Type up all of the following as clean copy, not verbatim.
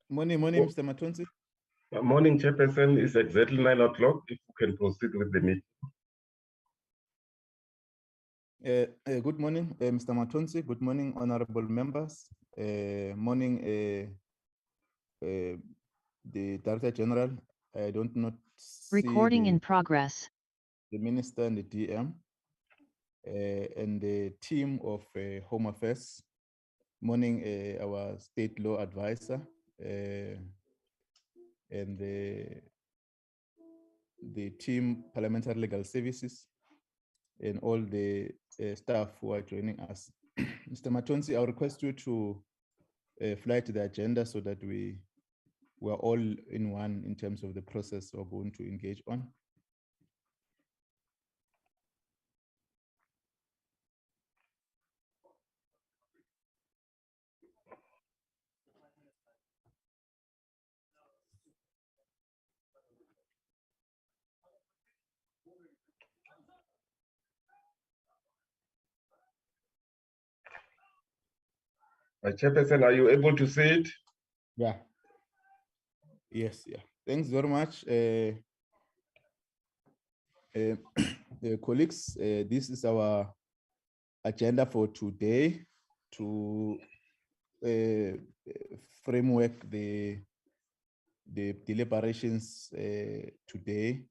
Morning, Mr. Matonsi. Morning, Chairperson. It's exactly 9 o'clock. If you can proceed with the meeting. Good morning, Mr. Matonsi. Good morning, honorable members. Morning, the Director General. I don't not see Recording in progress. The Minister and the DM and the team of Home Affairs. Morning, our State Law Advisor and the team Parliamentary Legal Services and all the staff who are joining us. Mr. Matonsi, I'll request you to fly to the agenda so that we are all in one in terms of the process we're going to engage on. Chairperson, are you able to see it? Yeah. Yes, yeah. Thanks very much. Colleagues, this is our agenda for today to framework the deliberations today.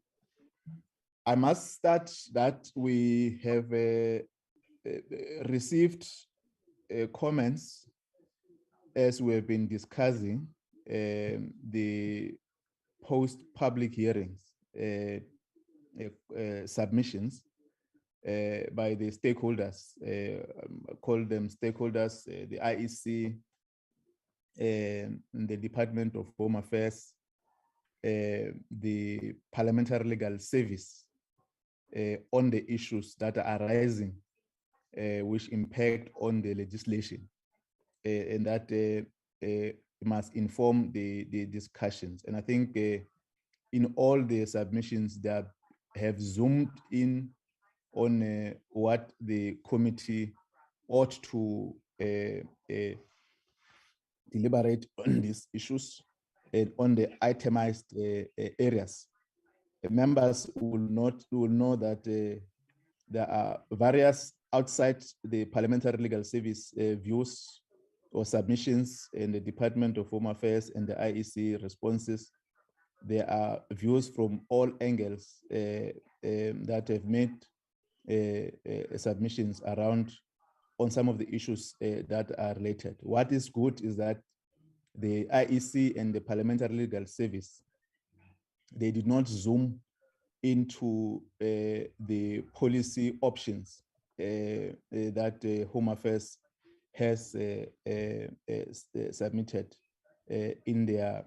I must start that we have received comments as we have been discussing the post-public hearings submissions by the stakeholders, call them stakeholders, the IEC, the Department of Home Affairs, the Parliamentary Legal Service on the issues that are arising which impact on the legislation and that must inform the discussions. And I think in all the submissions that have zoomed in on what the committee ought to deliberate on these issues and on the itemized areas. The members will know that there are various outside the Parliamentary Legal Service views or submissions in the Department of Home Affairs and the IEC responses. There are views from all angles that have made submissions around on some of the issues that are related. What is good is that the IEC and the Parliamentary Legal Service, they did not zoom into the policy options that Home Affairs has submitted in their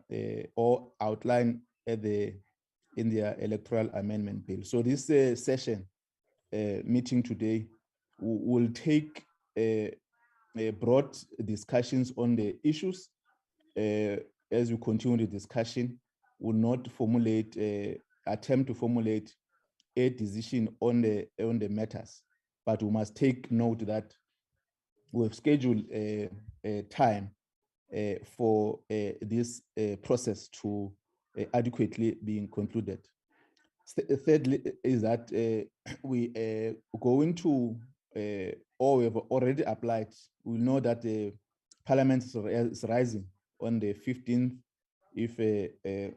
or outlined in their electoral amendment bill. So this session meeting today will take broad discussions on the issues. As we continue the discussion, will not attempt to formulate a decision on the matters, but we must take note that we've scheduled a time for this process to adequately being concluded. Thirdly, is that we are going to, or we have already applied, we know that the Parliament is rising on the 15th, if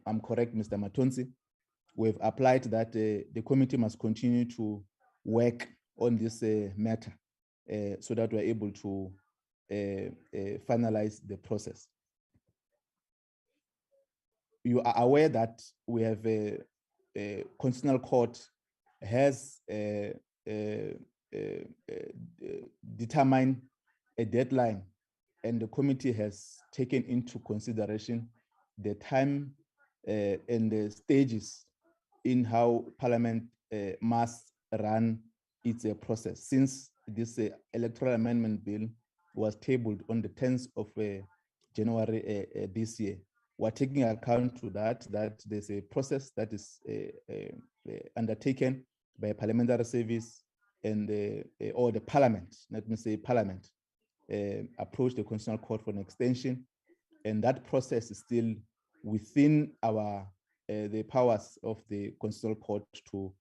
I'm correct, Mr. Matonsi. We've applied that the committee must continue to work on this matter so that we're able to finalize the process. You are aware that we have a Constitutional Court has determined a deadline, and the committee has taken into consideration the time and the stages in how Parliament must run its process. Since this electoral amendment bill was tabled on the 10th of January this year, we're taking account to that there's a process that is undertaken by a parliamentary service and or the Parliament, let me say Parliament, approach the Constitutional Court for an extension and that process is still within our the powers of the Constitutional Court to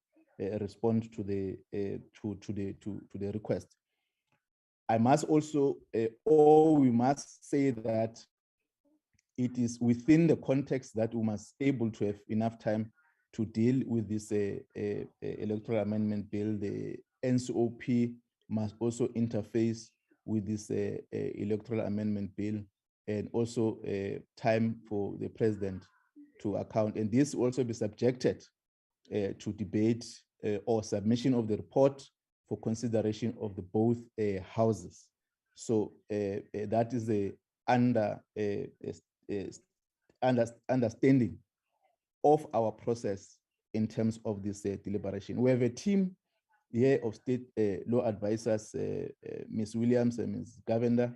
respond to the request. I must also, or we must say that it is within the context that we must able to have enough time to deal with this electoral amendment bill. The NCOP must also interface with this electoral amendment bill, and also time for the president to account. And this will also be subjected to debate or submission of the report for consideration of the both houses. So that is the understanding of our process in terms of this deliberation. We have a team here of state law advisors, Ms. Williams and Ms. Govender,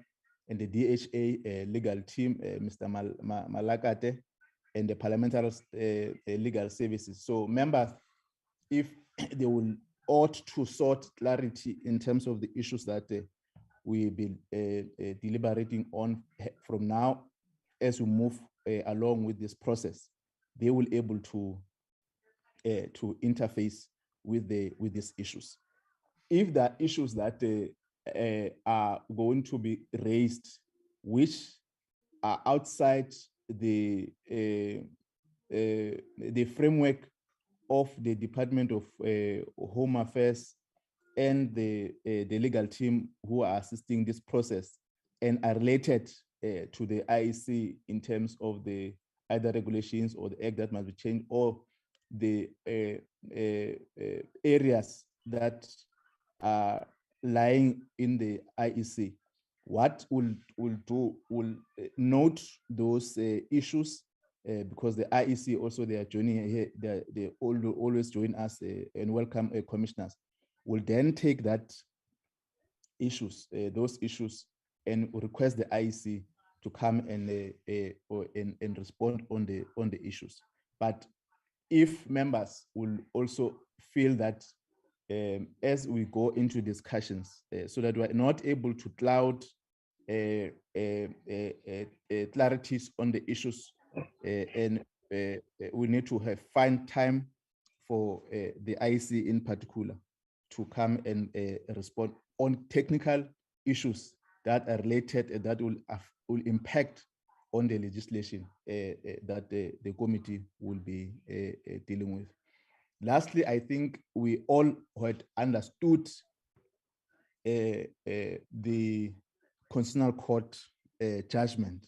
and the DHA legal team, Mr. Malakate, and the parliamentary legal services. So members, if they will ought to sought clarity in terms of the issues that we will be deliberating on from now as we move along with this process, they will able to interface with these issues. If there are issues that are going to be raised, which are outside the framework of the Department of Home Affairs and the legal team who are assisting this process and are related to the IEC in terms of the either regulations or the act that must be changed, or the areas that are lying in the IEC. What we'll do, we'll note those issues because the IEC also, they are joining here, they always join us and welcome commissioners. We'll then take that issues, those issues, and request the IEC to come and respond on the issues. But if members will also feel that as we go into discussions, so that we're not able to cloud clarities on the issues, and we need to find time for the IEC in particular to come and respond on technical issues that are related and that will impact on the legislation that the committee will be dealing with. Lastly, I think we all had understood the Constitutional Court judgment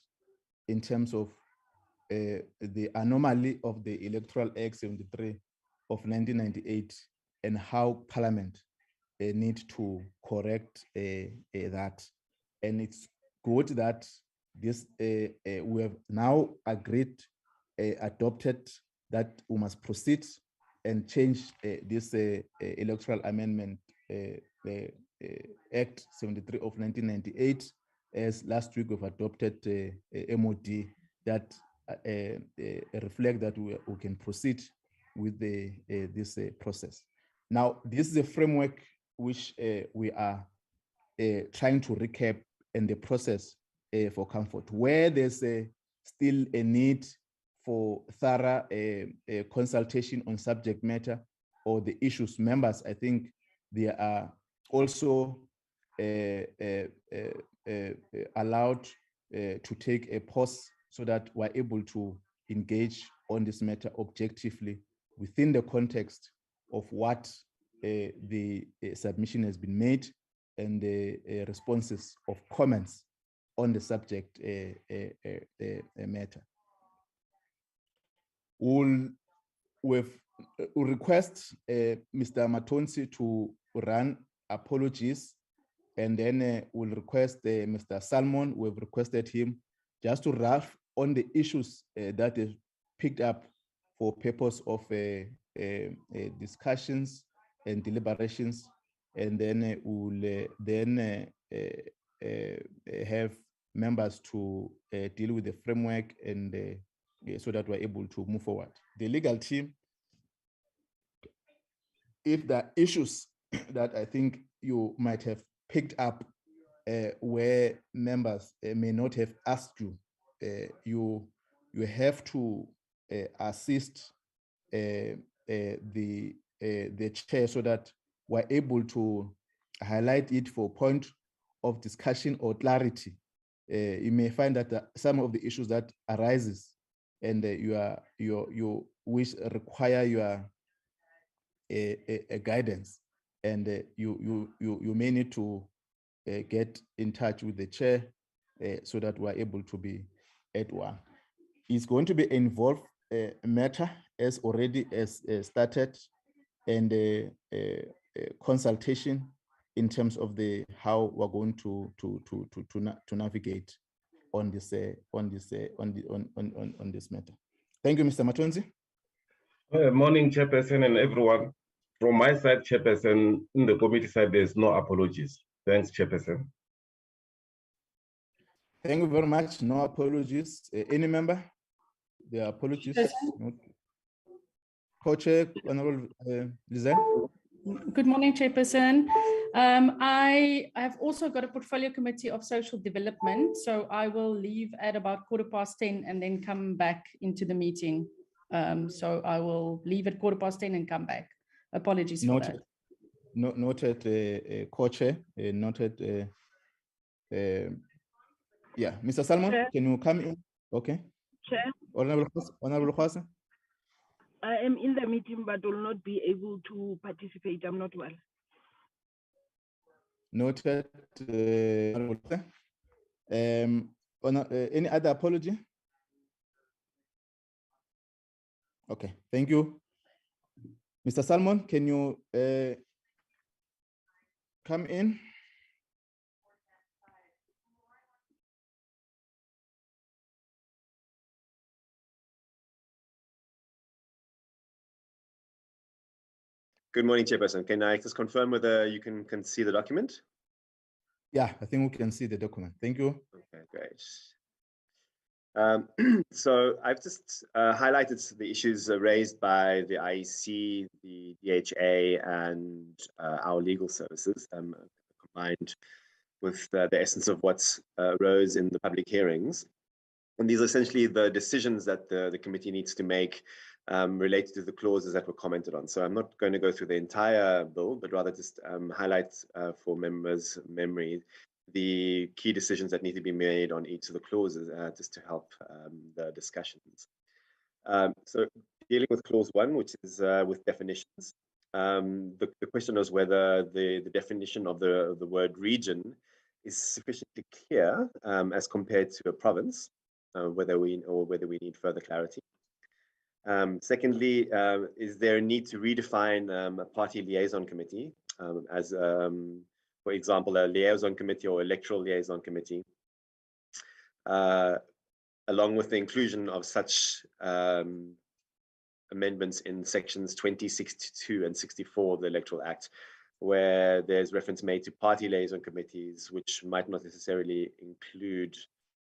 in terms of the anomaly of the Electoral Act 73 of 1998 and how Parliament need to correct that. And it's good that this we have now agreed, adopted, that we must proceed and change this Electoral Amendment Act 73 of 1998, as last week we've adopted MOD that reflect that we can proceed with this process. Now, this is a framework which we are trying to recap in the process for comfort. Where there's still a need for thorough consultation on subject matter or the issues, members, I think they are also allowed to take a pause so that we're able to engage on this matter objectively within the context of what the submission has been made and the responses of comments on the subject matter. We'll request Mr. Matonsi to run apologies, and then we'll request Mr. Salmon, we've requested him just to rough on the issues that is picked up for purpose of discussions and deliberations, and then we'll then have members to deal with the framework and so that we're able to move forward. The legal team, if there are issues that I think you might have picked up where members may not have asked you, you have to assist the chair so that we're able to highlight it for point of discussion or clarity. You may find that some of the issues that arises and you wish require your a guidance, and you may need to get in touch with the chair so that we're able to be at one. It's going to be involved matter as already started, and consultation in terms of the how we're going to navigate on this on this matter. Thank you, Mr. Matonzi. Morning, Chairperson and everyone. From my side, Chairperson, in the committee side, there's no apologies. Thanks, Chairperson. Thank you very much. No apologies. Any member? There are apologies. Co-chair, Honorable Liaison. Good morning, Chairperson. I have also got a portfolio committee of social development, so I will leave at about 10:15 and then come back into the meeting. So I will leave at 10:15 and come back. Apologies for that. Noted, co-chair. Noted. Yeah, Mr. Salmon, Chair. Can you come in? Okay. Chair. Honorable Khwasa. I am in the meeting, but will not be able to participate. I'm not well. Noted. Any other apology? Okay, thank you. Mr. Salmon, can you come in? Good morning, Chairperson. Can I just confirm whether you can see the document? Yeah, I think we can see the document. Thank you. Okay, great. So I've just highlighted the issues raised by the IEC, the DHA, and our legal services, combined with the essence of what's arose in the public hearings. And these are essentially the decisions that the committee needs to make related to the clauses that were commented on. So I'm not going to go through the entire bill, but rather just highlight for members' memory the key decisions that need to be made on each of the clauses, just to help the discussions. So dealing with clause 1, which is with definitions, the question was whether the definition of the word region is sufficiently clear as compared to a province, whether we need further clarity. Secondly, is there a need to redefine a party liaison committee as, for example, a liaison committee or electoral liaison committee, along with the inclusion of such amendments in sections 20, 62, and 64 of the Electoral Act, where there's reference made to party liaison committees, which might not necessarily include,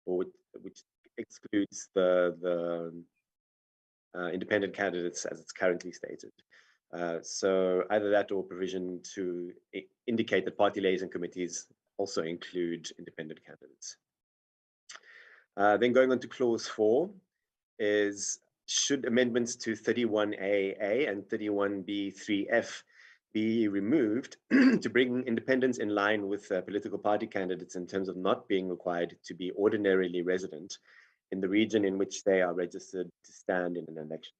or which excludes the independent candidates as it's currently stated. So either that or provision to indicate that party liaison committees also include independent candidates. Then going on to clause 4 is, should amendments to 31AA and 31B3F be removed to bring independents in line with political party candidates in terms of not being required to be ordinarily resident in the region in which they are registered to stand in an election.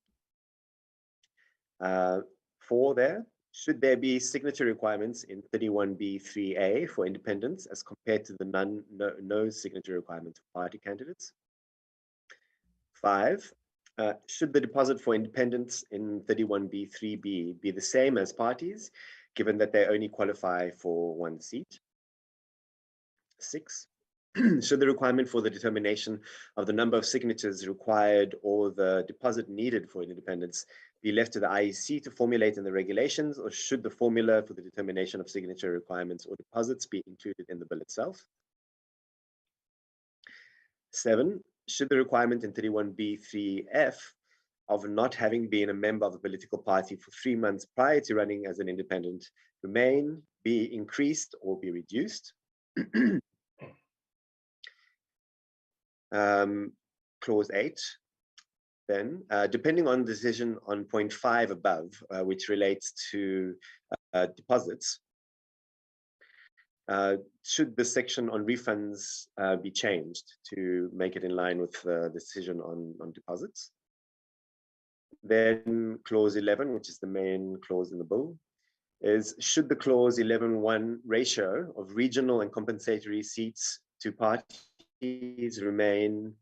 4 there, should there be signature requirements in 31B3A for independents as compared to the no signature requirements for party candidates? 5, should the deposit for independents in 31B3B be the same as parties, given that they only qualify for 1 seat? 6, should the requirement for the determination of the number of signatures required or the deposit needed for independents be left to the IEC to formulate in the regulations, or should the formula for the determination of signature requirements or deposits be included in the bill itself? 7, should the requirement in 31B3F of not having been a member of a political party for 3 months prior to running as an independent remain, be increased, or be reduced? clause 8. Then, depending on the decision on point 5 above, which relates to deposits, should the section on refunds be changed to make it in line with the decision on deposits? Then clause 11, which is the main clause in the bill, is should the clause 11.1 ratio of regional and compensatory seats to parties remain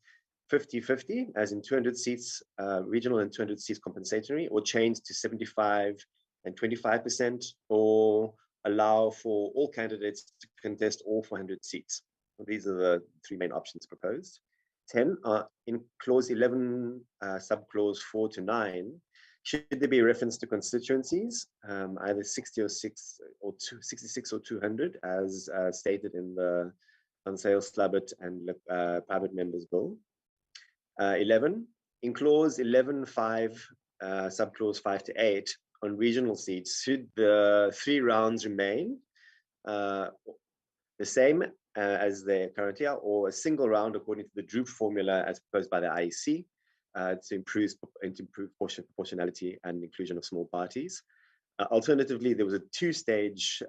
50-50, as in 200 seats regional and 200 seats compensatory, or change to 75 and 25%, or allow for all candidates to contest all 400 seats. These are the three main options proposed. 10, in clause 11, subclause 4 to 9, should there be a reference to constituencies, either 66 or 200, as stated in the Conseil Slabbert and Private Members Bill. 11, in clause 11.5, subclause 5 to 8, on regional seats, should the 3 rounds remain the same as they currently are, or a single round according to the Droop formula as proposed by the IEC to improve proportionality and inclusion of small parties. Alternatively, there was a 2-stage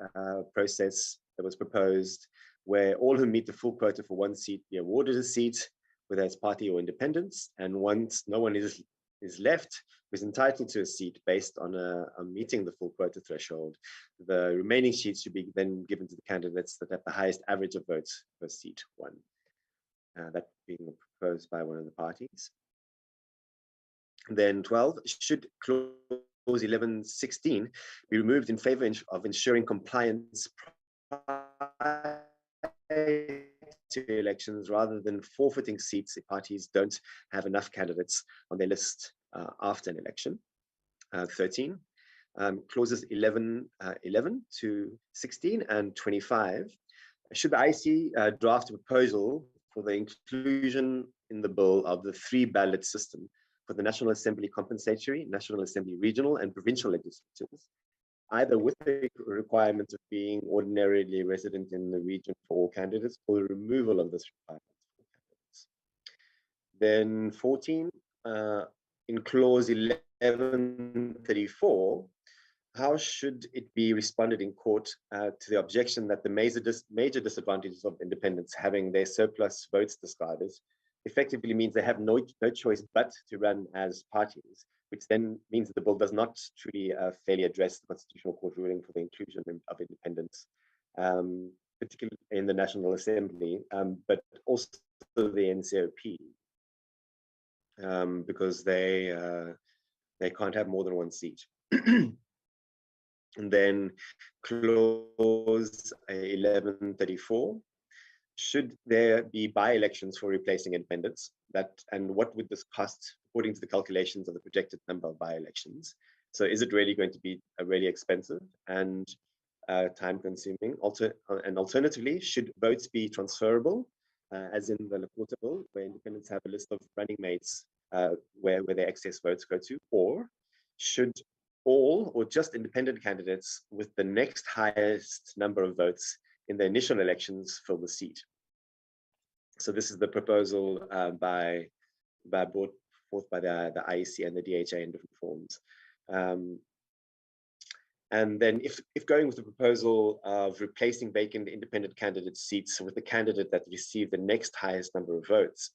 process that was proposed where all who meet the full quota for 1 seat be awarded a seat, whether it's party or independence, and once no one is left, was entitled to a seat based on meeting the full quota threshold. The remaining seats should be then given to the candidates that have the highest average of votes per seat won. That being proposed by one of the parties. Then 12, should clause 11.16 be removed in favor of ensuring compliance to elections rather than forfeiting seats if parties don't have enough candidates on their list after an election. 13, clauses 11 to 16 and 25. Should the IEC draft a proposal for the inclusion in the bill of the 3-ballot system for the National Assembly compensatory, National Assembly regional, and provincial legislatures, either with the requirement of being ordinarily resident in the region for all candidates, or the removal of this requirement for candidates. Then 14, in clause 11.34, how should it be responded in court to the objection that the major disadvantages of independents having their surplus votes discarded effectively means they have no choice but to run as parties, which then means that the bill does not truly fairly address the Constitutional Court ruling for the inclusion of independents, particularly in the National Assembly, but also the NCOP, because they can't have more than 1 seat. And then clause 11.34. Should there be by-elections for replacing independents? And what would this cost according to the calculations of the projected number of by-elections? So is it really going to be really expensive and time-consuming? And alternatively, should votes be transferable, as in the Lekota bill, where independents have a list of running mates where their excess votes go to? Or should all or just independent candidates with the next highest number of votes in the initial elections fill the seat? So this is the proposal brought forth by the IEC and the DHA in different forms. And then if going with the proposal of replacing vacant independent candidate seats with the candidate that received the next highest number of votes,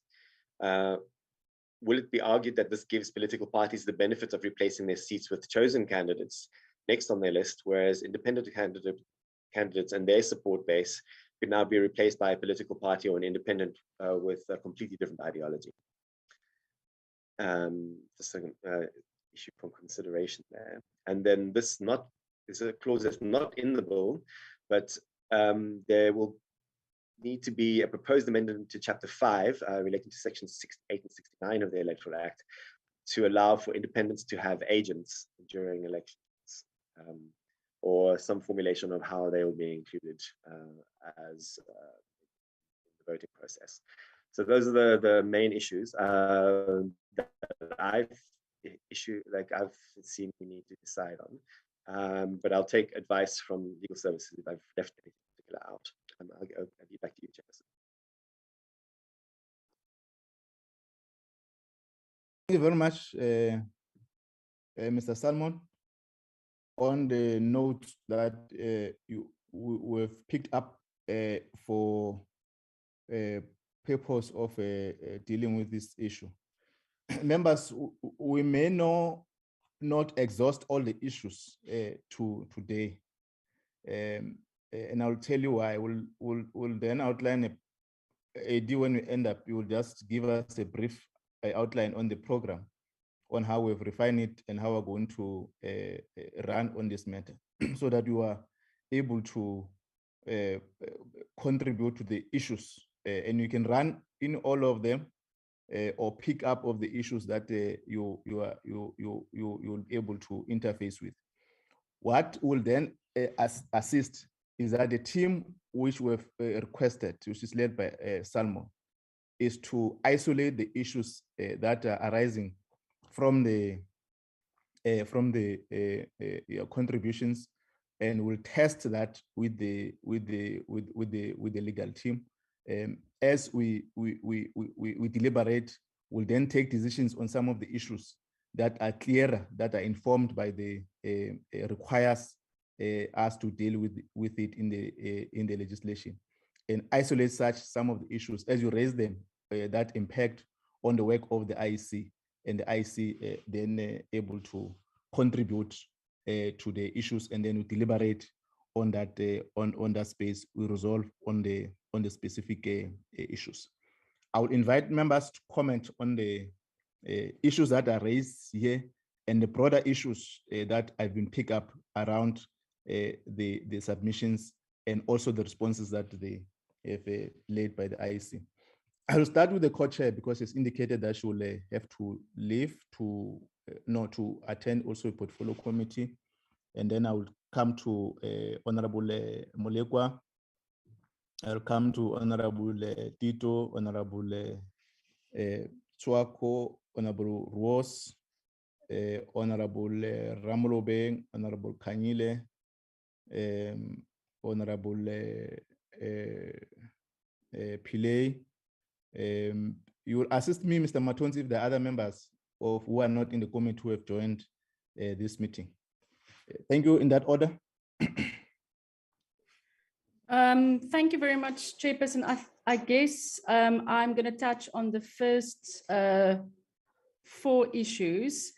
will it be argued that this gives political parties the benefit of replacing their seats with chosen candidates next on their list, whereas independent candidates and their support base could now be replaced by a political party or an independent with a completely different ideology? Just an issue for consideration there. And then this is a clause that's not in the bill, but there will need to be a proposed amendment to Chapter 5 relating to Sections 68 and 69 of the Electoral Act to allow for independents to have agents during elections, or some formulation of how they will be included as in the voting process. So those are the main issues that I've seen we need to decide on. But I'll take advice from legal services if I've left anything particular out. I'll be back to you, Chairperson. Thank you very much, Mr. Salmon. On the note that we've picked up for purpose of dealing with this issue. Members, we may not exhaust all the issues today. And I'll tell you why. We'll then outline AD when we end up. You will just give us a brief outline on the program, on how we've refined it and how we're going to run on this matter, so that you are able to contribute to the issues, and you can run in all of them or pick up of the issues that you'll be able to interface with. What will then assist is that the team which we've requested, which is led by Salmo, is to isolate the issues that are arising from the contributions, and we'll test that with the legal team. As we deliberate, we'll then take decisions on some of the issues that are clearer, that are informed by the requires us to deal with it in the legislation, and isolate some of the issues as you raise them that impact on the work of the IEC, and the IEC then able to contribute to the issues, and then we deliberate on that on that space. We resolve on the specific issues. I would invite members to comment on the issues that are raised here and the broader issues that have been picked up around the submissions, and also the responses that they have laid by the IEC. I will start with the co-chair because it's indicated that she will have to leave to attend also a portfolio committee, and then I will come to Honorable Molekwa. I'll come to Honorable Tito, Honorable Chwako, Honorable Ruos, Honorable Ramolobeng, Honorable Kanyile, Honorable Pillay. You will assist me, Mr. Matonzi, if there are other members who are not in the committee who have joined this meeting. Thank you in that order. Thank you very much, Chairperson. I guess I'm going to touch on the first 4 issues.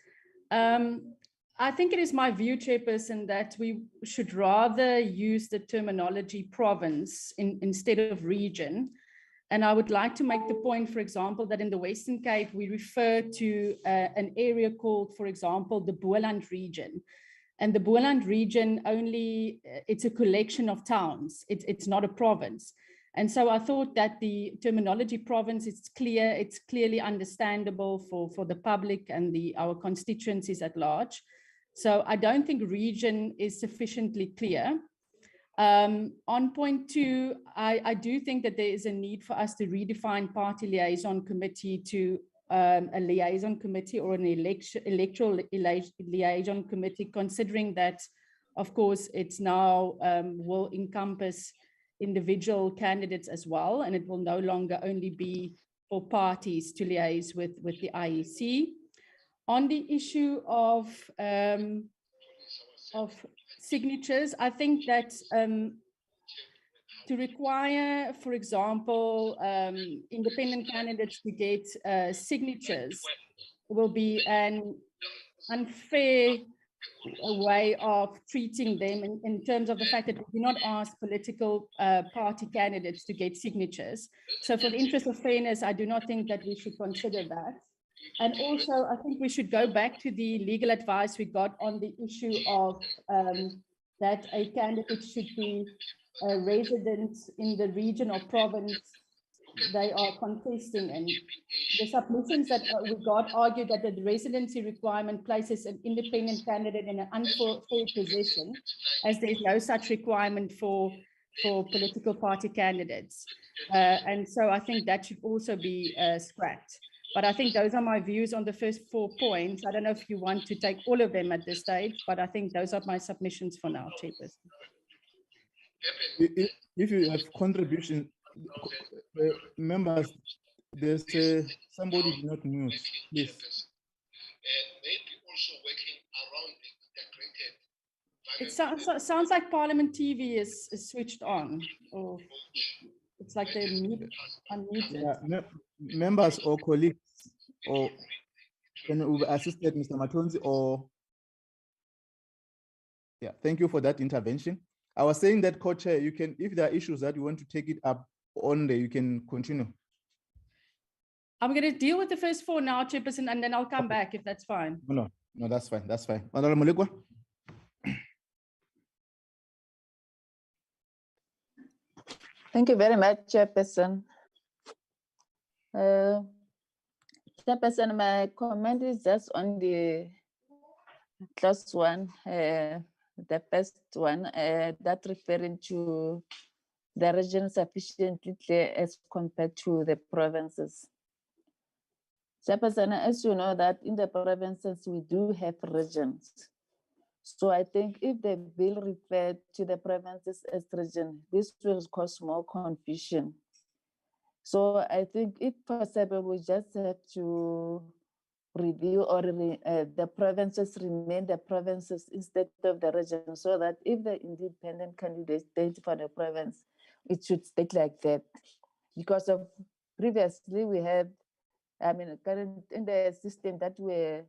I think it is my view, Chairperson, that we should rather use the terminology province instead of region. And I would like to make the point, for example, that in the Western Cape, we refer to an area called, for example, the Boland region. And the Boland region it's a collection of towns. It's not a province. And so I thought that the terminology province, it's clearly understandable for the public and our constituencies at large. So I don't think region is sufficiently clear. On point 2, I do think that there is a need for us to redefine party liaison committee to a liaison committee or an electoral liaison committee, considering that, of course, it's now will encompass individual candidates as well, and it will no longer only be for parties to liaise with the IEC. On the issue of signatures, I think that to require, for example, independent candidates to get signatures will be an unfair way of treating them in terms of the fact that we do not ask political party candidates to get signatures. So for the interest of fairness, I do not think that we should consider that. And also, I think we should go back to the legal advice we got on the issue of that a candidate should be a resident in the region or province they are contesting. And the submissions that we got argued that the residency requirement places an independent candidate in an unfair position, as there is no such requirement for political party candidates. And so I think that should also be scrapped. But I think those are my views on the first 4 points. I don't know if you want to take all of them at this stage, but I think those are my submissions for now, Chairperson. If you have contribution, members, there's somebody not mute, please. maybe also working around the integrated It sounds like Parliament TV is switched on, or it's like they're unmuted. Yeah, members or colleagues, or can we assisted Mr. Matonzi, or yeah, thank you for that intervention. I was saying that, co-chair, you can, if there are issues that you want to take it up on there, you can continue. I'm going to deal with the first four now, Chairperson, and then I'll come back if that's fine. No, that's fine. That's fine. Honorable Mulegwa. Thank you very much, Chairperson. Chairperson, my comment is just on the clause 1, the first one, that referring to the region sufficiently clear as compared to the provinces. Chairperson, as you know that in the provinces, we do have regions. So I think if the bill referred to the provinces as region, this will cause more confusion. So I think if possible, we just have to review or the provinces remain the provinces instead of the region, so that if the independent candidate state for the province, it should state like that. Because of previously we have, I mean, current in the system that we're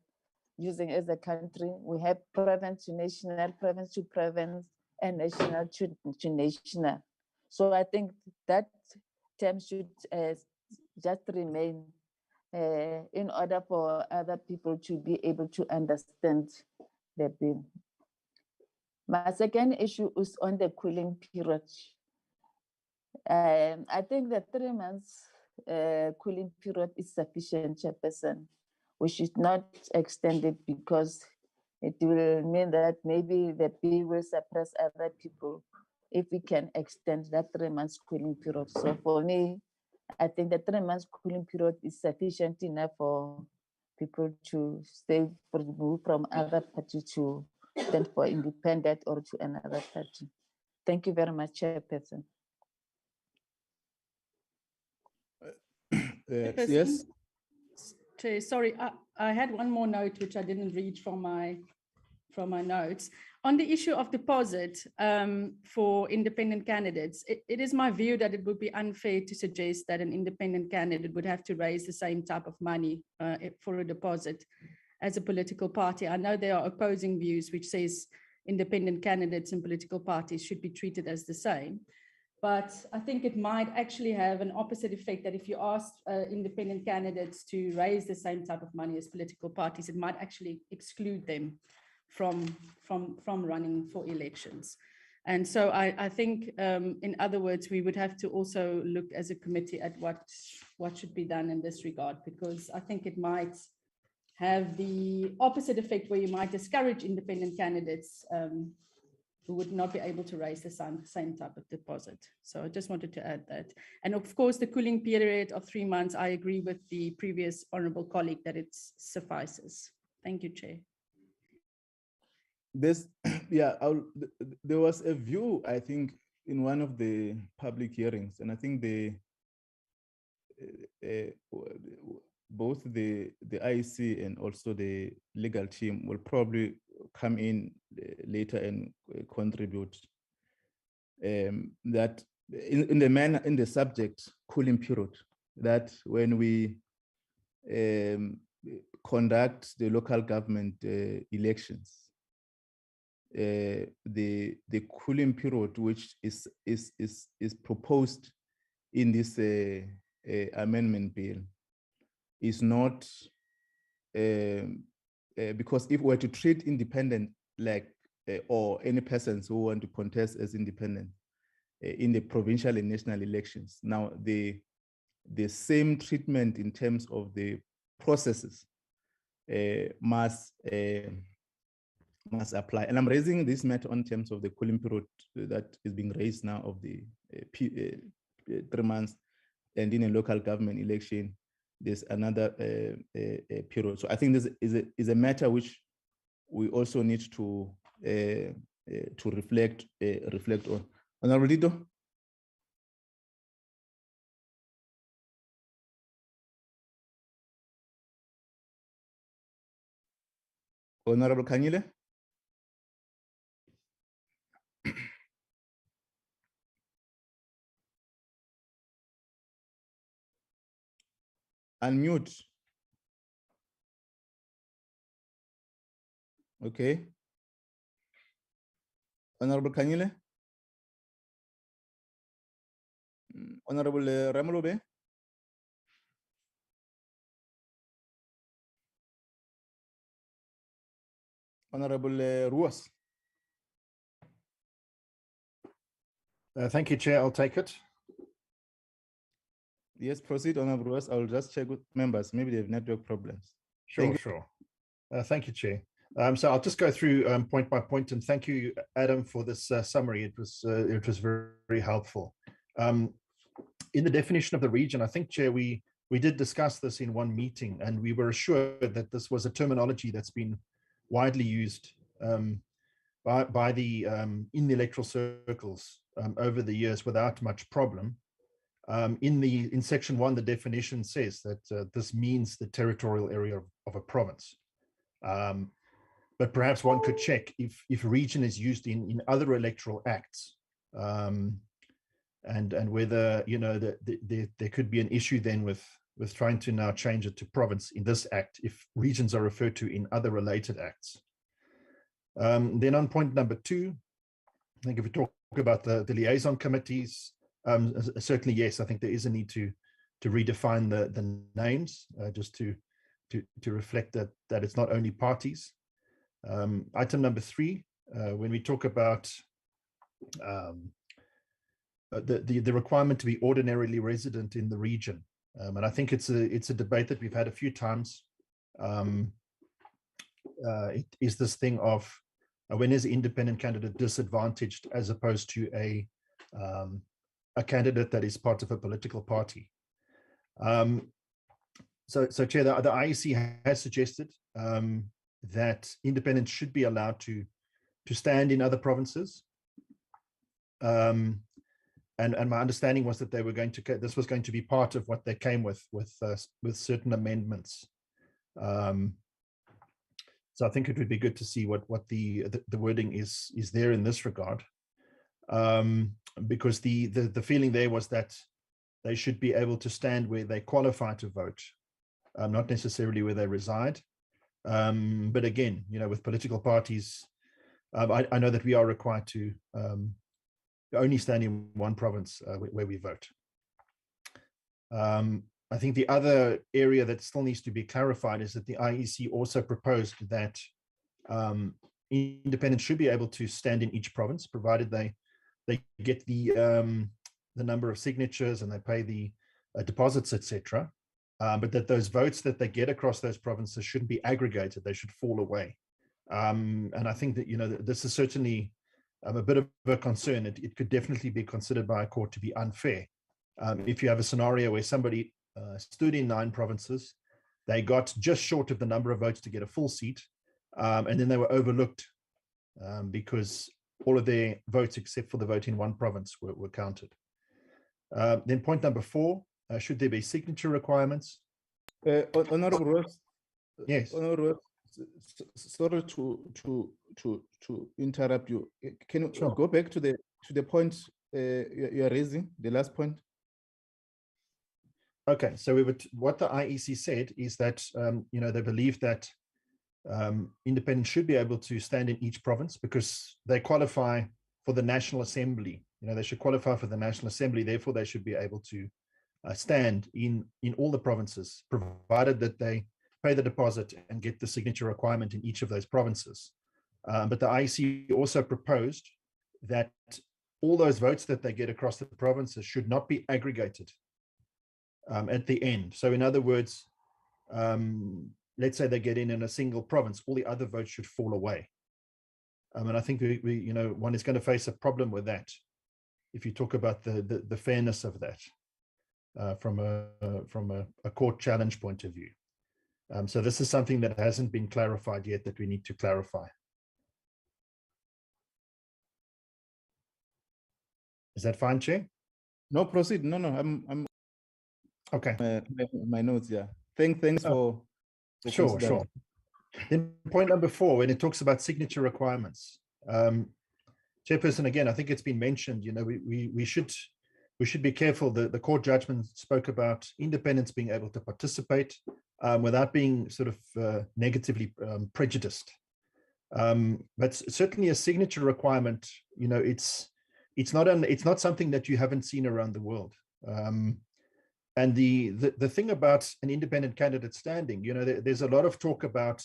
using as a country, we have province to national, province to province, and national to national. So I think that term should just remain in order for other people to be able to understand the bill. My second issue is on the cooling period. I think the 3 months cooling period is sufficient, Chairperson. We should not extend it because it will mean that maybe the bill will suppress other people if we can extend that 3 months cooling period. So for me, I think the 3 months cooling period is sufficient enough for people to stay move from other party to stand for independent or to another party. Thank you very much, Chairperson. Yes. Chair, sorry, I had one more note which I didn't read from my notes. On the issue of deposit for independent candidates, it is my view that it would be unfair to suggest that an independent candidate would have to raise the same type of money for a deposit as a political party. I know there are opposing views which says independent candidates and political parties should be treated as the same. But I think it might actually have an opposite effect, that if you ask independent candidates to raise the same type of money as political parties, it might actually exclude them from running for elections. And so I think, in other words, we would have to also look as a committee at what should be done in this regard, because I think it might have the opposite effect where you might discourage independent candidates who would not be able to raise the same type of deposit. So I just wanted to add that. And of course, the cooling period of 3 months, I agree with the previous honorable colleague that it suffices. Thank you, Chair. There was a view, I think, in one of the public hearings, and I think both the IEC and also the legal team will probably come in later and contribute that in the subject cooling period, that when we conduct the local government elections, the cooling period which is proposed in this amendment bill is not because if we're to treat independent like or any persons who want to contest as independent in the provincial and national elections, now the same treatment in terms of the processes must apply. And I'm raising this matter on terms of the cooling period that is being raised now of the 3 months, and in a local government election there's another period. So I think this is a matter which we also need to reflect on. Honorable Dito. Honorable Kanyile. Unmute. Okay. Honorable Kanyile. Honorable Ramalobe. Honorable Ruas. Thank you, Chair. I'll take it. Yes, proceed, Honorable Ruas. I'll just check with members. Maybe they have network problems. Sure, sure. Thank you, Chair. So I'll just go through point by point, and thank you, Adam, for this summary. It was very, very helpful. In the definition of the region, I think, Chair, we did discuss this in one meeting, and we were assured that this was a terminology that's been widely used by the in the electoral circles over the years without much problem. In section 1, the definition says that this means the territorial area of a province. But perhaps one could check if region is used in other electoral acts, and whether, you know, there could be an issue then with trying to now change it to province in this act if regions are referred to in other related acts. Then on point number 2, I think if we talk about the liaison committees, certainly yes, I think there is a need to redefine the names just to reflect that it's not only parties. Item number 3, when we talk about the requirement to be ordinarily resident in the region, and I think it's a debate that we've had a few times. It is this thing of when is an independent candidate disadvantaged as opposed to a candidate that is part of a political party. So Chair, the IEC has suggested that independents should be allowed to stand in other provinces. And my understanding was that they were going to, this was going to be part of what they came with certain amendments. So I think it would be good to see what the wording is there in this regard, because the feeling there was that they should be able to stand where they qualify to vote, not necessarily where they reside. But again, you know, with political parties, I know that we are required to only stand in one province where we vote. I think the other area that still needs to be clarified is that the IEC also proposed that independents should be able to stand in each province, provided they get the number of signatures and they pay the deposits, etc. But that those votes that they get across those provinces shouldn't be aggregated; they should fall away. And I think that, you know, this is certainly a bit of a concern. It could definitely be considered by a court to be unfair. If you have a scenario where somebody stood in 9 provinces, they got just short of the number of votes to get a full seat, and then they were overlooked because all of their votes except for the vote in one province were counted. Then point number 4, should there be signature requirements? Honorable Ross. Yes. Honorable Ross, sorry to interrupt you. Can you go back to the point you are raising, the last point? Okay, so what the IEC said is that you know, they believe that independents should be able to stand in each province because they qualify for the National Assembly. You know, they should qualify for the National Assembly. Therefore, they should be able to stand in all the provinces, provided that they pay the deposit and get the signature requirement in each of those provinces. But the IEC also proposed that all those votes that they get across the provinces should not be aggregated at the end. So in other words, let's say they get in a single province, all the other votes should fall away. And I think we you know, one is going to face a problem with that if you talk about the fairness of that from a court challenge point of view. So this is something that hasn't been clarified yet that we need to clarify. Is that fine, Chair? No, proceed. No, I'm okay. My notes, yeah. Thanks for sure. Then point number 4, when it talks about signature requirements, Chairperson, again, I think it's been mentioned, you know, we should be careful. The court judgment spoke about independents being able to participate without being sort of negatively prejudiced. But certainly a signature requirement, you know, it's not something that you haven't seen around the world. And the thing about an independent candidate standing, you know, there's a lot of talk about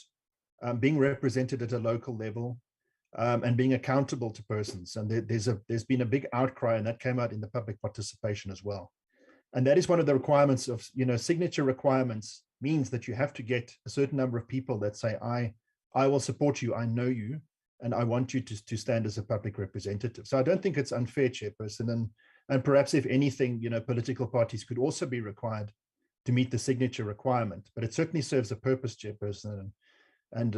being represented at a local level and being accountable to persons. And there's been a big outcry, and that came out in the public participation as well. And that is one of the requirements of, you know, signature requirements means that you have to get a certain number of people that say, I will support you, I know you, and I want you to stand as a public representative. So I don't think it's unfair, Chairperson. And perhaps if anything, you know, political parties could also be required to meet the signature requirement, but it certainly serves a purpose, Chairperson. And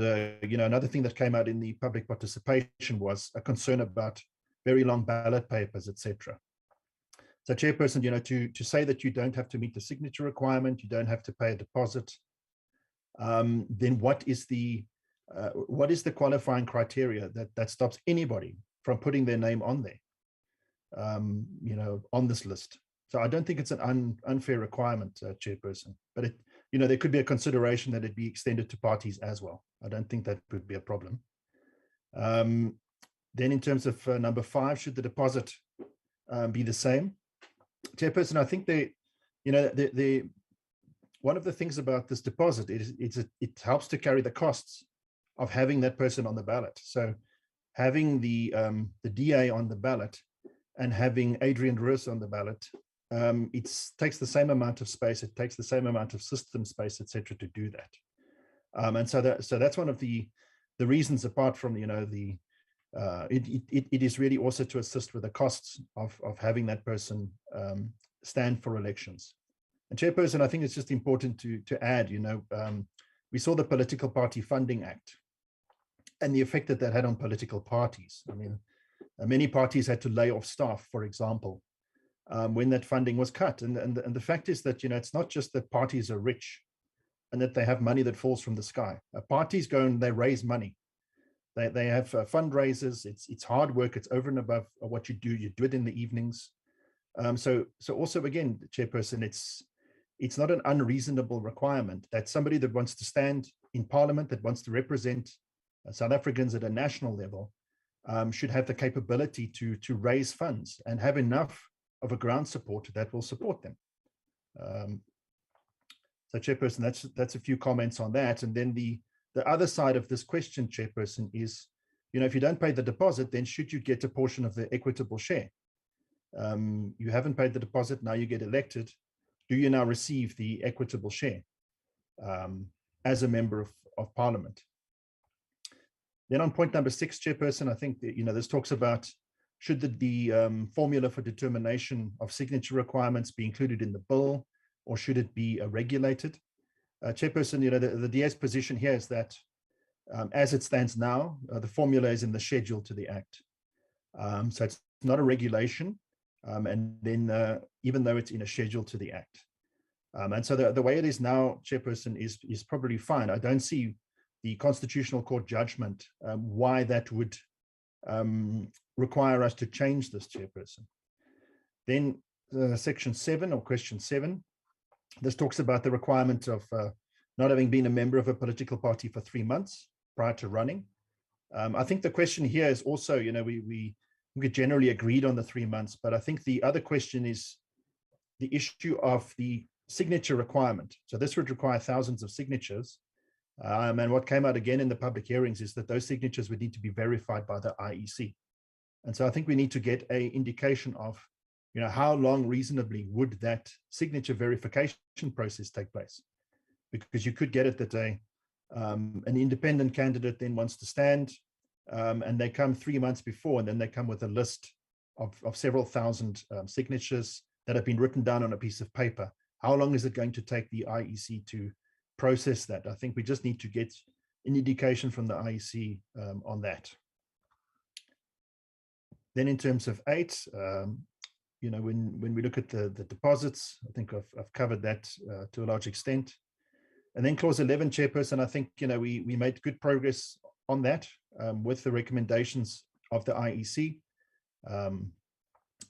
you know, another thing that came out in the public participation was a concern about very long ballot papers, etc. So Chairperson, you know, to say that you don't have to meet the signature requirement, you don't have to pay a deposit, then what is the qualifying criteria that stops anybody from putting their name on there, you know, on this list? So I don't think it's an unfair requirement, Chairperson, but you know, there could be a consideration that it be extended to parties as well. I don't think that would be a problem. Then in terms of number 5, should the deposit be the same? Chairperson, I think you know, one of the things about this deposit is it helps to carry the costs of having that person on the ballot. So having the DA on the ballot and having Adrian Roos on the ballot, it takes the same amount of space, it takes the same amount of system space, etc., to do that. And so that's one of the reasons, apart from, you know, it is really also to assist with the costs of having that person stand for elections. And Chairperson, I think it's just important to add, you know, we saw the Political Party Funding Act and the effect that had on political parties. I mean, many parties had to lay off staff, for example, when that funding was cut. And the fact is that, you know, it's not just that parties are rich and that they have money that falls from the sky. Parties go and they raise money. They have fundraisers. It's hard work. It's over and above what you do. You do it in the evenings. So also, again, Chairperson, it's not an unreasonable requirement that somebody that wants to stand in Parliament, that wants to represent South Africans at a national level, should have the capability to raise funds and have enough of a ground support that will support them. So Chairperson, that's a few comments on that. And then the other side of this question, Chairperson, is, you know, if you don't pay the deposit, then should you get a portion of the equitable share? You haven't paid the deposit, now you get elected. Do you now receive the equitable share as a member of Parliament? Then on point number 6, Chairperson, I think that, you know, this talks about should the formula for determination of signature requirements be included in the bill, or should it be regulated? Chairperson, you know, the DA's position here is that as it stands now, the formula is in the schedule to the Act. So it's not a regulation, and then even though it's in a schedule to the Act. And so the way it is now, Chairperson, is probably fine. I don't see the Constitutional Court judgment why that would require us to change this, Chairperson. Then section 7, or question 7, this talks about the requirement of not having been a member of a political party for 3 months prior to running. I think the question here is also, you know, we generally agreed on the 3 months, but I think the other question is the issue of the signature requirement. So this would require thousands of signatures. And what came out again in the public hearings is that those signatures would need to be verified by the IEC. And so I think we need to get an indication of, you know, how long reasonably would that signature verification process take place? Because you could get it that an independent candidate then wants to stand, and they come 3 months before, and then they come with a list of several thousand signatures that have been written down on a piece of paper. How long is it going to take the IEC to process that? I think we just need to get an indication from the IEC on that. Then in terms of 8, you know, when we look at the deposits, I think I've covered that to a large extent. And then clause 11, Chairperson, I think, we made good progress on that with the recommendations of the IEC.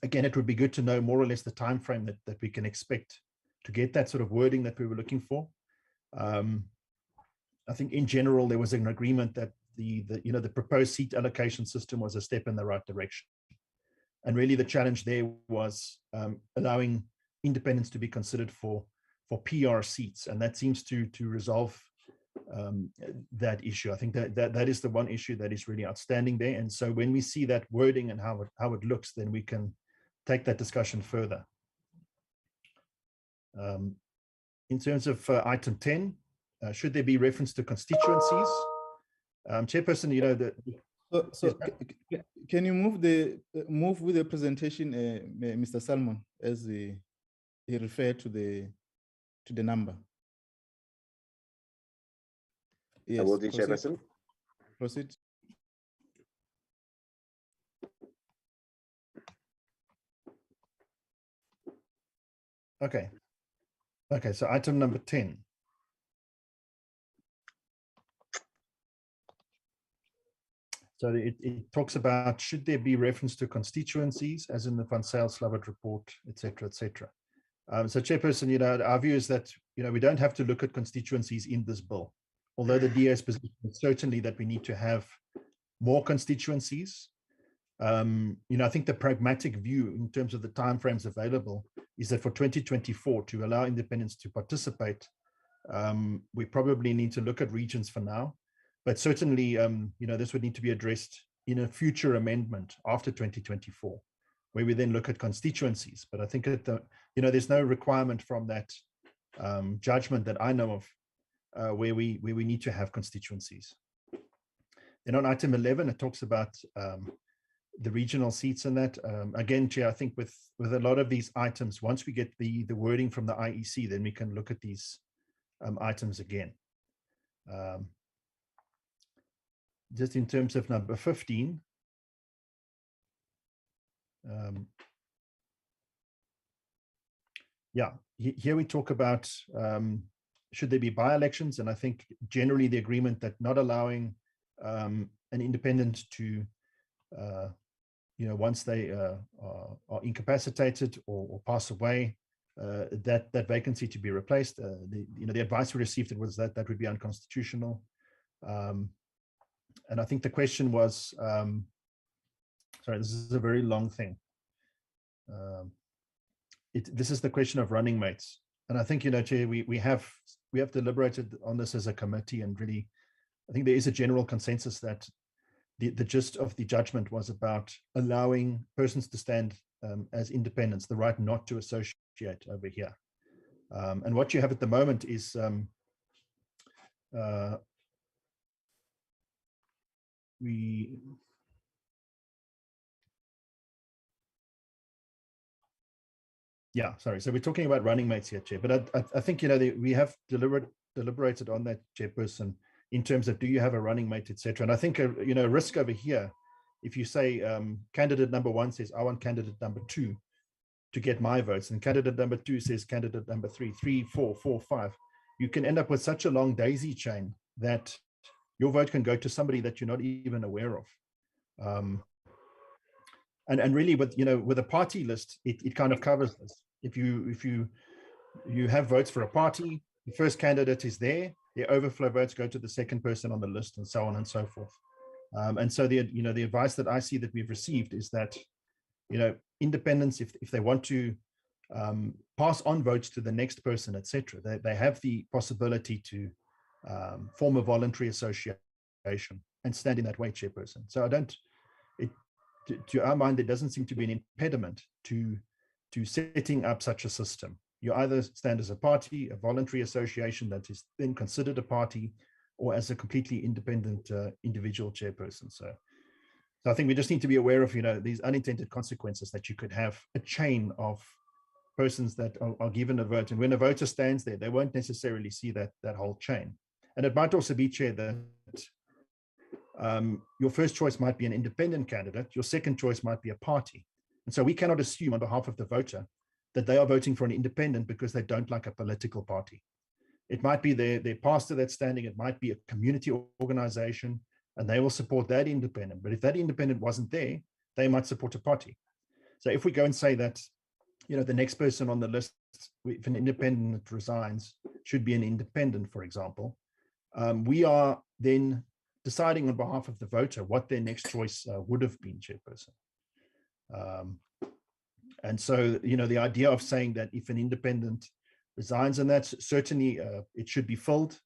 Again, it would be good to know more or less the time frame that we can expect to get that sort of wording that we were looking for. I think in general, there was an agreement that the proposed seat allocation system was a step in the right direction. And really the challenge there was allowing independents to be considered for PR seats. And that seems to resolve that issue. I think that is the one issue that is really outstanding there. And so when we see that wording and how it looks, then we can take that discussion further. In terms of item 10, should there be reference to constituencies? Chairperson, can you move with the presentation, Mr. Salmon, as he referred to the number? Yes, I will do, Chairperson. Proceed. Okay. Okay, so item number 10. So it talks about, should there be reference to constituencies, as in the Van Zyl-Slabbert report, et cetera, et cetera. So Chairperson, our view is that, we don't have to look at constituencies in this bill, although the DA's position is certainly that we need to have more constituencies. I think the pragmatic view in terms of the timeframes available is that for 2024, to allow independents to participate, we probably need to look at regions for now. But certainly, this would need to be addressed in a future amendment after 2024, where we then look at constituencies. But I think that there's no requirement from that judgment that I know of where we need to have constituencies. Then on item 11, it talks about the regional seats and that. Again, Chair, I think with a lot of these items, once we get the wording from the IEC, then we can look at these items again. Just in terms of number 15, here we talk about should there be by-elections, and I think generally the agreement that not allowing an independent to once they are incapacitated or pass away, that vacancy to be replaced. The advice we received was that would be unconstitutional. And I think the question was, sorry, this is a very long thing. This is the question of running mates. And I think, Chair, we have deliberated on this as a committee, and really, I think there is a general consensus that the gist of the judgment was about allowing persons to stand as independents, the right not to associate over here. And what you have at the moment is so we're talking about running mates here, Chair, but I think, we have deliberated on that, Chairperson, in terms of do you have a running mate, etc. And I think, a risk over here, if you say candidate number 1 says, I want candidate number 2 to get my votes, and candidate number 2 says candidate number 3, 3, 4, 4, 5, you can end up with such a long daisy chain that your vote can go to somebody that you're not even aware of. And really with a party list, it kind of covers this. If you have votes for a party, the first candidate is there, the overflow votes go to the second person on the list, and so on and so forth. And so the advice that I see that we've received is that, independents, if they want to pass on votes to the next person, etc., they have the possibility to form a voluntary association and stand in that way, Chairperson. So to our mind, there doesn't seem to be an impediment to setting up such a system. You either stand as a party, a voluntary association that is then considered a party, or as a completely independent individual chairperson. So I think we just need to be aware of, these unintended consequences, that you could have a chain of persons that are given a vote. And when a voter stands there, they won't necessarily see that whole chain. And it might also be, Chair, that your first choice might be an independent candidate, your second choice might be a party. And so we cannot assume on behalf of the voter that they are voting for an independent because they don't like a political party. It might be their pastor that's standing, it might be a community organization, and they will support that independent. But if that independent wasn't there, they might support a party. So if we go and say that, the next person on the list, if an independent resigns, should be an independent, for example, we are then deciding on behalf of the voter what their next choice would have been, Chairperson. And so, the idea of saying that if an independent resigns, and that's certainly it should be filled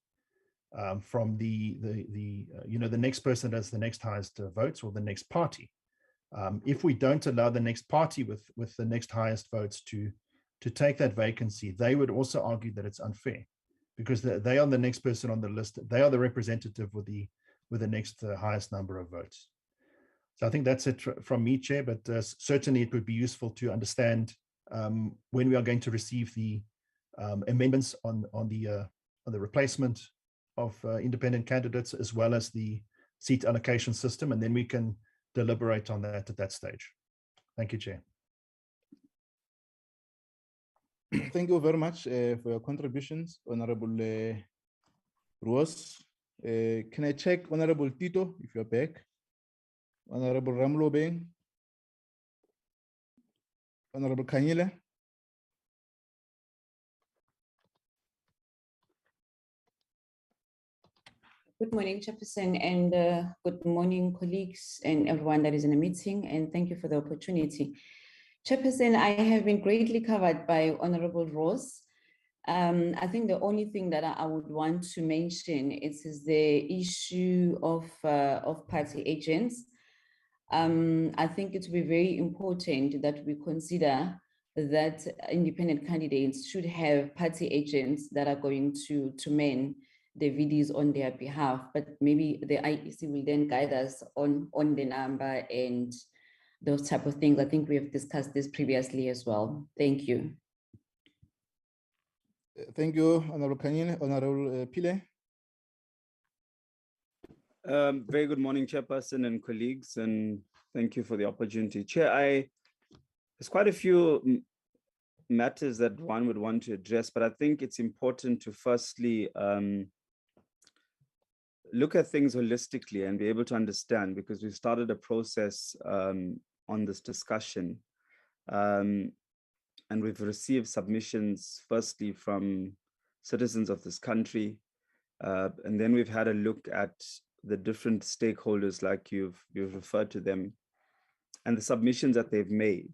from the next person that's the next highest votes, or the next party. If we don't allow the next party with the next highest votes to take that vacancy, they would also argue that it's unfair, because they are the next person on the list. They are the representative with the next highest number of votes. So I think that's it from me, Chair, but certainly it would be useful to understand when we are going to receive the amendments on the replacement of independent candidates, as well as the seat allocation system, and then we can deliberate on that at that stage. Thank you, Chair. Thank you very much for your contributions, Honorable Ruos. Can I check Honorable Tito, if you're back? Honorable Ramlobeng? Honorable Kanyile? Good morning, Chairperson, and good morning, colleagues and everyone that is in the meeting, and thank you for the opportunity. Chairperson, I have been greatly covered by Honorable Rose. I think the only thing that I would want to mention is the issue of party agents. I think it will be very important that we consider that independent candidates should have party agents that are going to man the VDs on their behalf, but maybe the IEC will then guide us on the number and those type of things. I think we have discussed this previously as well. Thank you. Thank you, Honorable Kanyile. Honorable Pile. Very good morning, Chairperson and colleagues, and thank you for the opportunity. Chair, there's quite a few matters that one would want to address, but I think it's important to firstly look at things holistically and be able to understand, because we started a process on this discussion, and we've received submissions firstly from citizens of this country, and then we've had a look at the different stakeholders, like you've referred to them, and the submissions that they've made,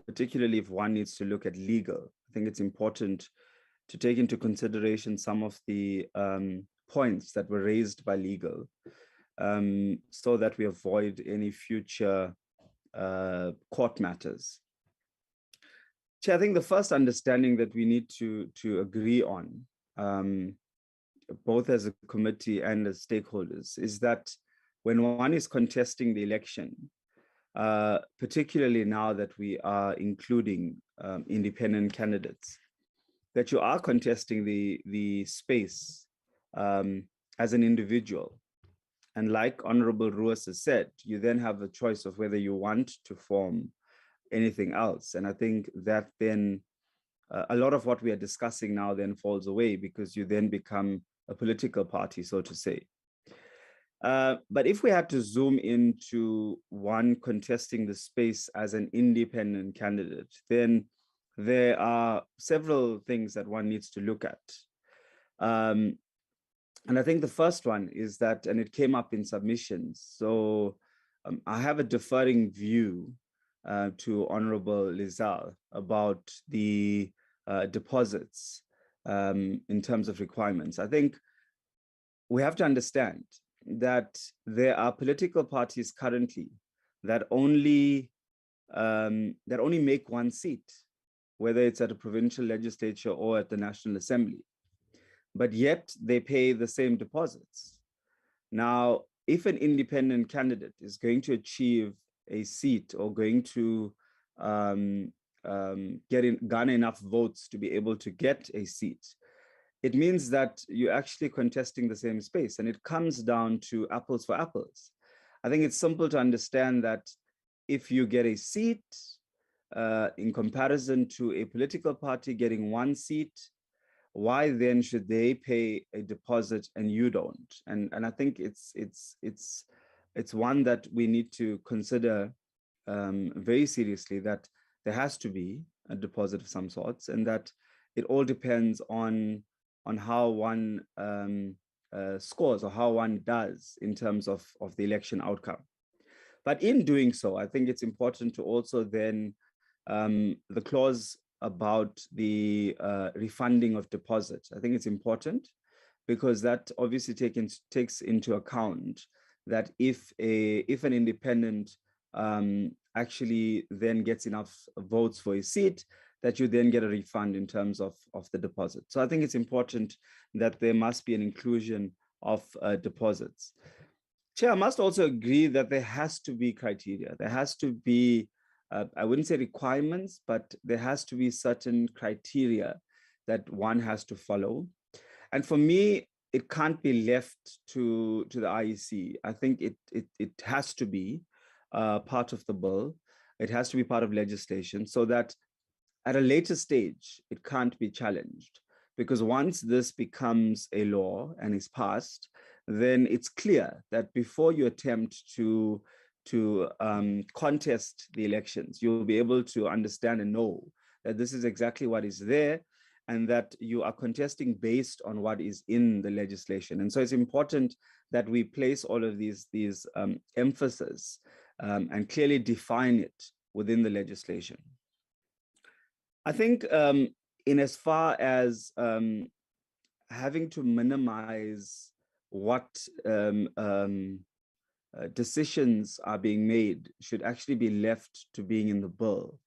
particularly if one needs to look at legal. I think it's important to take into consideration some of the points that were raised by legal, so that we avoid any future court matters. Chair, I think the first understanding that we need to agree on, both as a committee and as stakeholders, is that when one is contesting the election, particularly now that we are including independent candidates, that you are contesting the space as an individual. And like Honorable Ruas has said, you then have a choice of whether you want to form anything else. And I think that then a lot of what we are discussing now then falls away, because you then become a political party, so to say. But if we had to zoom into one contesting the space as an independent candidate, then there are several things that one needs to look at. And I think the first one is that, and it came up in submissions, so I have a differing view to Honorable Lizal about the deposits in terms of requirements. I think we have to understand that there are political parties currently that only make one seat, whether it's at a provincial legislature or at the National Assembly, but yet they pay the same deposits. Now, if an independent candidate is going to achieve a seat or going to garner enough votes to be able to get a seat, it means that you're actually contesting the same space, and it comes down to apples for apples. I think it's simple to understand that if you get a seat in comparison to a political party getting one seat, why then should they pay a deposit and you don't? And I think it's one that we need to consider very seriously, that there has to be a deposit of some sorts, and that it all depends on how one scores or how one does in terms of the election outcome. But in doing so, I think it's important to also then the clause about the refunding of deposits. I think it's important because that obviously takes into account that if an independent actually then gets enough votes for a seat, that you then get a refund in terms of the deposit. So I think it's important that there must be an inclusion of deposits. Chair, I must also agree that there has to be criteria. There has to be, I wouldn't say requirements, but there has to be certain criteria that one has to follow. And for me, it can't be left to the IEC. I think it has to be part of the bill. It has to be part of legislation so that at a later stage, it can't be challenged. Because once this becomes a law and is passed, then it's clear that before you attempt to contest the elections, you'll be able to understand and know that this is exactly what is there, and that you are contesting based on what is in the legislation. And so it's important that we place all of these emphasis and clearly define it within the legislation. I think in as far as having to minimize what decisions are being made should actually be left to being in the bill.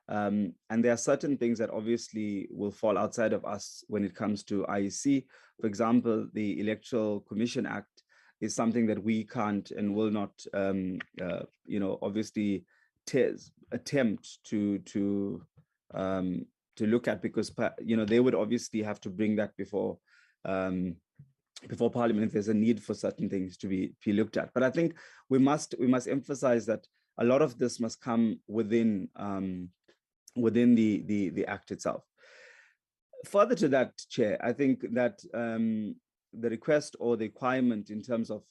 And there are certain things that obviously will fall outside of us when it comes to IEC. For example, the Electoral Commission Act is something that we can't and will not, obviously attempt to look at, because they would obviously have to bring that before Parliament if there's a need for certain things to be looked at. But I think we must emphasize that a lot of this must come within the Act itself. Further to that, Chair, I think that the request or the requirement in terms of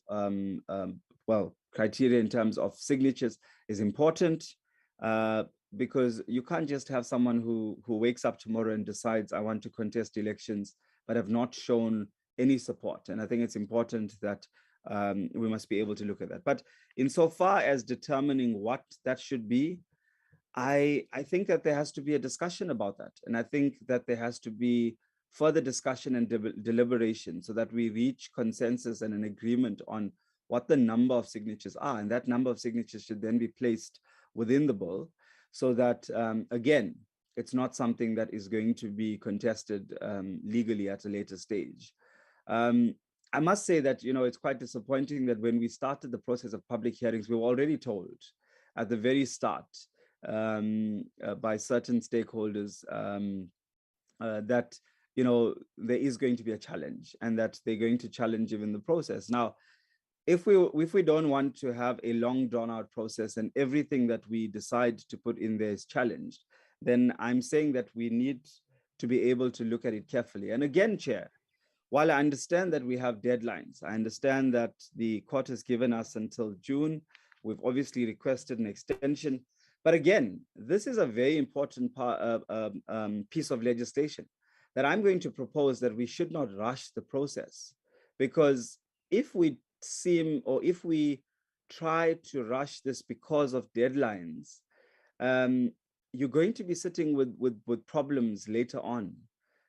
criteria in terms of signatures is important. Because you can't just have someone who wakes up tomorrow and decides, I want to contest elections, but have not shown any support. And I think it's important that we must be able to look at that. But insofar as determining what that should be, I think that there has to be a discussion about that. And I think that there has to be further discussion and deliberation so that we reach consensus and an agreement on what the number of signatures are. And that number of signatures should then be placed within the bill, so that, again, it's not something that is going to be contested legally at a later stage. I must say that, it's quite disappointing that when we started the process of public hearings, we were already told at the very start by certain stakeholders that, there is going to be a challenge and that they're going to challenge even the process. Now, if we don't want to have a long drawn out process and everything that we decide to put in there is challenged, then I'm saying that we need to be able to look at it carefully. And again, Chair, while I understand that we have deadlines, I understand that the court has given us until June. We've obviously requested an extension. But again, this is a very important piece of legislation that I'm going to propose that we should not rush the process, because if we try to rush this because of deadlines, you're going to be sitting with problems later on.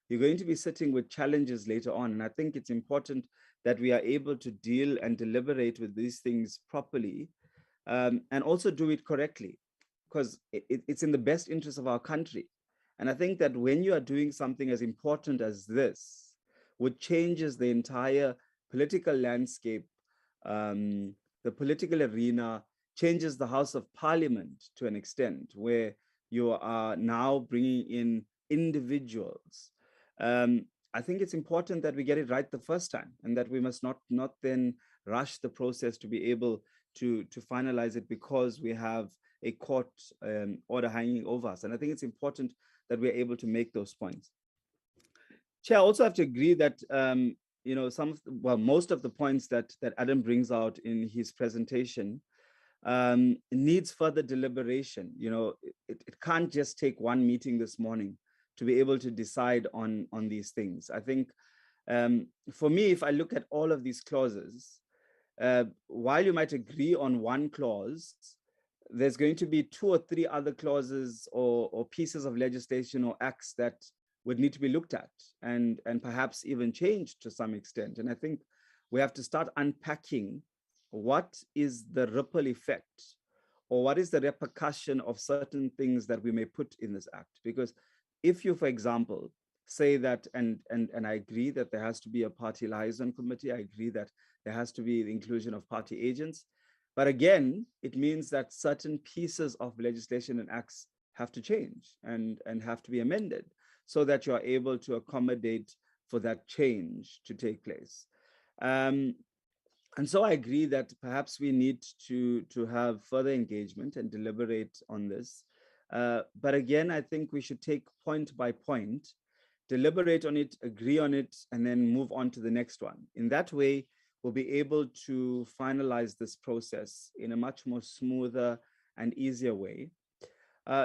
You're going to be sitting with challenges later on. And I think it's important that we are able to deal and deliberate with these things properly, and also do it correctly, because it's in the best interest of our country. And I think that when you are doing something as important as this, which changes the entire political landscape, the political arena, changes the House of Parliament to an extent, where you are now bringing in individuals. I think it's important that we get it right the first time, and that we must not then rush the process to be able to finalize it because we have a court order hanging over us. And I think it's important that we're able to make those points. Chair, I also have to agree that you know, most of the points that Adam brings out in his presentation needs further deliberation. You know, it can't just take one meeting this morning to be able to decide on these things. I think for me, if I look at all of these clauses, while you might agree on one clause, there's going to be 2 or 3 other clauses or pieces of legislation or acts that would need to be looked at and perhaps even changed to some extent. And I think we have to start unpacking what is the ripple effect or what is the repercussion of certain things that we may put in this act. Because if you, for example, say that, and I agree that there has to be a party liaison committee, I agree that there has to be the inclusion of party agents, but again, it means that certain pieces of legislation and acts have to change and have to be amended so that you are able to accommodate for that change to take place. And so I agree that perhaps we need to have further engagement and deliberate on this. But again, I think we should take point by point, deliberate on it, agree on it, and then move on to the next one. In that way, we'll be able to finalize this process in a much more smoother and easier way.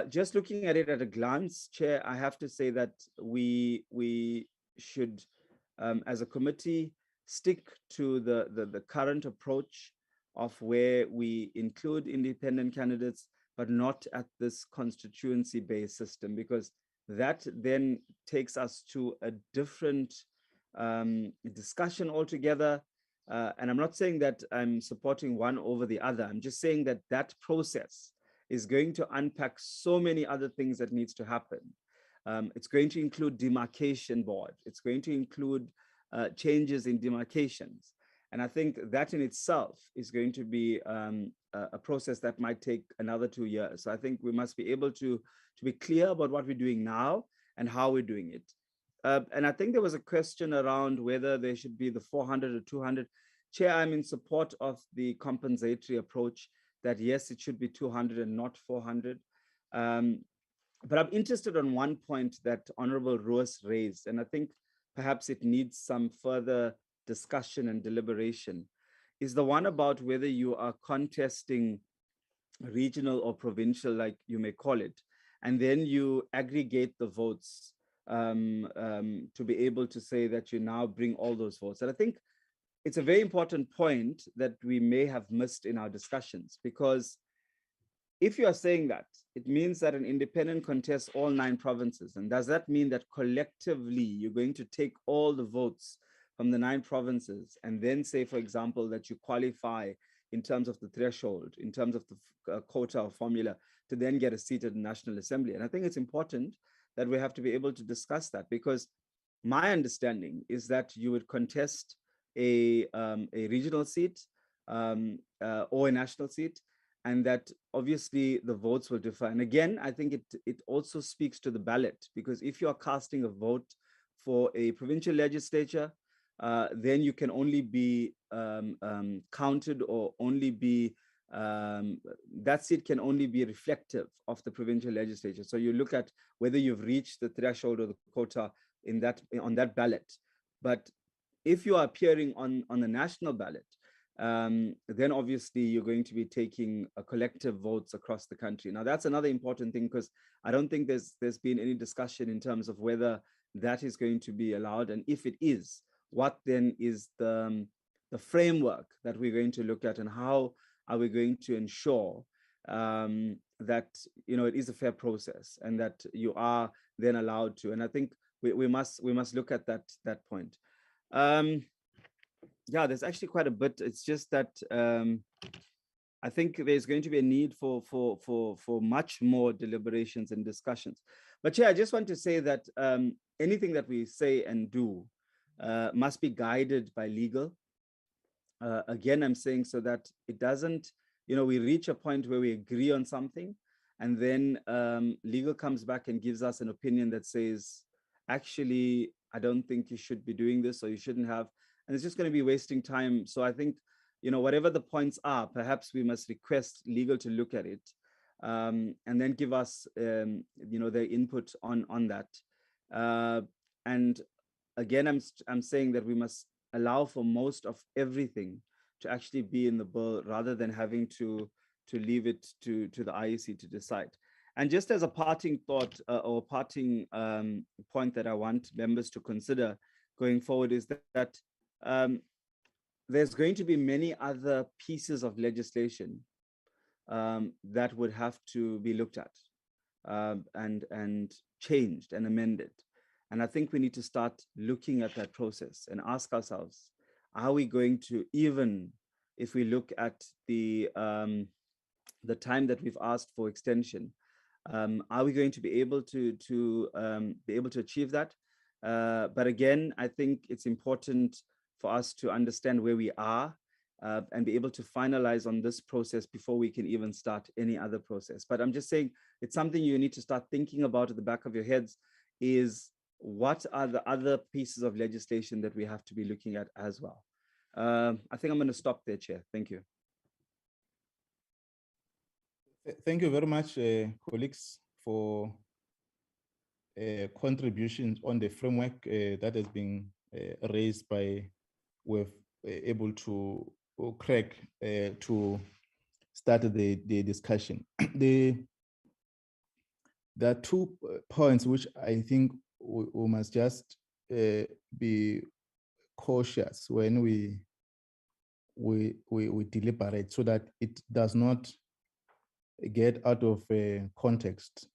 Just looking at it at a glance, Chair, I have to say that we should, as a committee, stick to the current approach of where we include independent candidates, but not at this constituency-based system, because that then takes us to a different discussion altogether. And I'm not saying that I'm supporting one over the other. I'm just saying that that process is going to unpack so many other things that needs to happen. It's going to include demarcation board. It's going to include changes in demarcations. And I think that in itself is going to be a process that might take another 2 years. So I think we must be able to be clear about what we're doing now and how we're doing it. And I think there was a question around whether there should be the 400 or 200. Chair, I'm in support of the compensatory approach that yes, it should be 200 and not 400. But I'm interested on one point that Honorable Roos raised, and I think perhaps it needs some further discussion and deliberation, is the one about whether you are contesting regional or provincial, like you may call it, and then you aggregate the votes to be able to say that you now bring all those votes. And I think it's a very important point that we may have missed in our discussions, because if you are saying that, it means that an independent contests all 9 provinces. And does that mean that collectively you're going to take all the votes from the 9 provinces and then say, for example, that you qualify in terms of the threshold, in terms of the quota or formula to then get a seat at the National Assembly? And I think it's important that we have to be able to discuss that, because my understanding is that you would contest a regional seat or a national seat, and that obviously the votes will differ. And again, I think it also speaks to the ballot, because if you are casting a vote for a provincial legislature, then you can only be counted or only be, that seat can only be reflective of the provincial legislature. So you look at whether you've reached the threshold or the quota in that, on that ballot. But if you are appearing on the national ballot, then obviously you're going to be taking collective votes across the country. Now that's another important thing, because I don't think there's been any discussion in terms of whether that is going to be allowed, and if it is, what then is the framework that we're going to look at, and how are we going to ensure that it is a fair process and that you are then allowed to. And I think we must look at that point. Yeah, there's actually quite a bit. It's just that I think there's going to be a need for much more deliberations and discussions. But yeah, I just want to say that anything that we say and do must be guided by legal. Again, I'm saying so that it doesn't, we reach a point where we agree on something, and then legal comes back and gives us an opinion that says, actually, I don't think you should be doing this, or you shouldn't have. And it's just going to be wasting time. So I think, whatever the points are, perhaps we must request legal to look at it and then give us, their input on that. And again, I'm saying that we must allow for most of everything to actually be in the bill rather than having to leave it to the IEC to decide. And just as a parting thought or parting point that I want members to consider going forward is that there's going to be many other pieces of legislation that would have to be looked at and changed and amended. And I think we need to start looking at that process and ask ourselves, are we going to, even if we look at the time that we've asked for extension, are we going to be able to achieve that? But again, I think it's important for us to understand where we are and be able to finalize on this process before we can even start any other process. But I'm just saying it's something you need to start thinking about at the back of your heads is what are the other pieces of legislation that we have to be looking at as well. I think I'm going to stop there, Chair. Thank you. Thank you very much, colleagues, for contributions on the framework that has been raised by, we're able to crack to start the discussion. There are 2 points which I think we must just be cautious when we deliberate, so that it does not get out of context.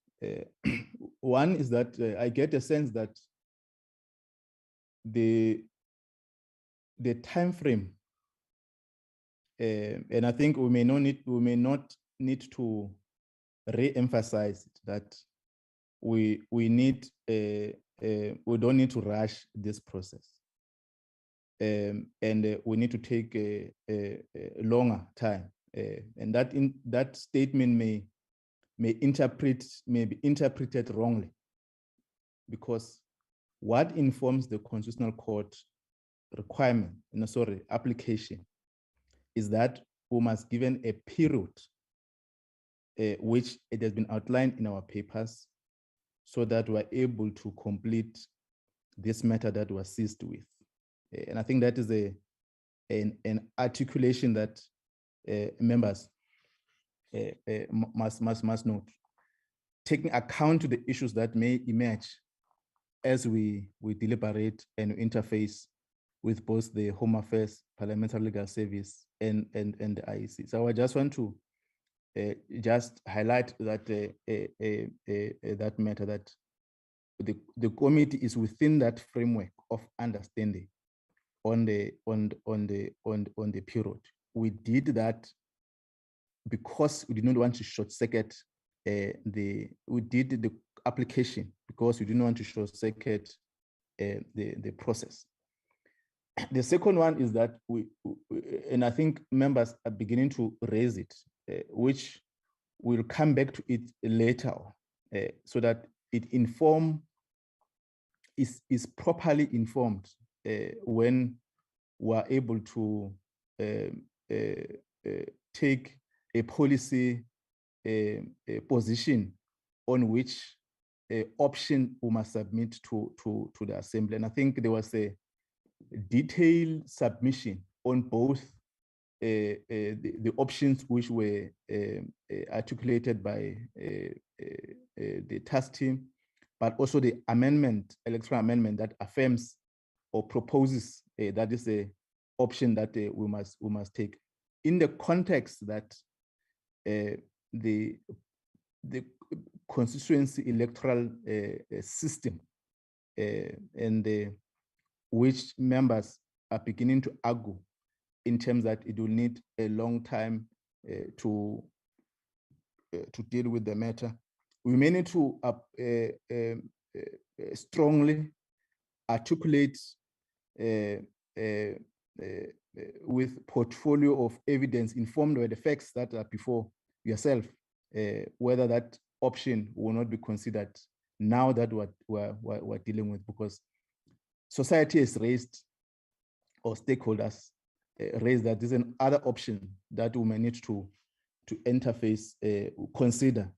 One is that I get a sense that the time frame, and I think we may not need to re-emphasize that we don't need to rush this process, and we need to take a longer time, and that statement may be interpreted wrongly, because what informs the Constitutional Court requirement, application, is that we must given a period which it has been outlined in our papers, so that we're able to complete this matter that was seized with. And I think that is an articulation that members must note, taking account to the issues that may emerge as we deliberate and interface with both the Home Affairs, Parliamentary Legal Service, and the IEC. So I just want to just highlight that that matter, that the committee is within that framework of understanding on the period. We did that because we did not want to short circuit we did the application because we didn't want to short circuit the process. The second one is that and I think members are beginning to raise it, which we'll come back to it later, so that it is properly informed when we're able to take a policy position on which option we must submit to the Assembly. And I think there was a detailed submission on both the options which were articulated by the task team, but also the electoral amendment that affirms or proposes that is a option that we must take, in the context that the constituency electoral system and which members are beginning to argue in terms that it will need a long time to deal with the matter. We may need to strongly articulate with portfolio of evidence informed by the facts that are before yourself, whether that option will not be considered now that we're dealing with, because society has raised, or stakeholders raised, that there's another option that we may need to interface, consider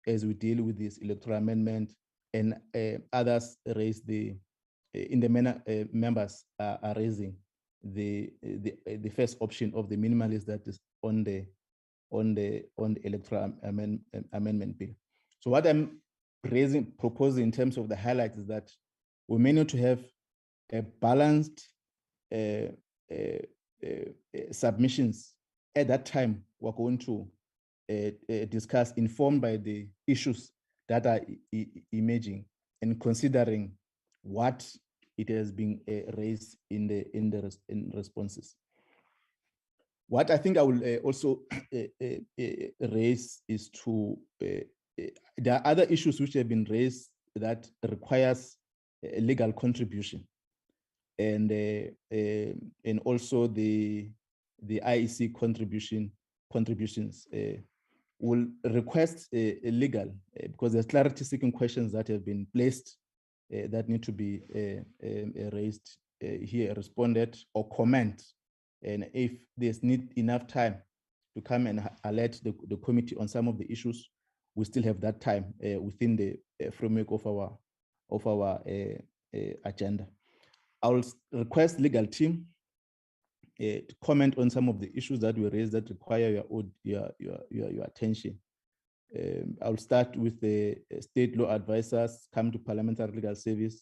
as we deal with this electoral amendment, and others raise the members are raising the first option of the minimalist that is on the electoral amendment bill. So what I'm proposing in terms of the highlights is that we may need to have a balanced submissions at that time. We're going to discuss, informed by the issues that are emerging and considering what it has been raised in responses. What I think I will also raise is there are other issues which have been raised that requires a legal contribution, and also the IEC contributions will request a legal because there's clarity-seeking questions that have been placed that need to be raised here, responded, or comment. And if there's enough time to come and alert the committee on some of the issues, we still have that time within the framework of our agenda. I will request legal team to comment on some of the issues that were raised that require your attention. I'll start with the state law advisors, come to parliamentary legal service,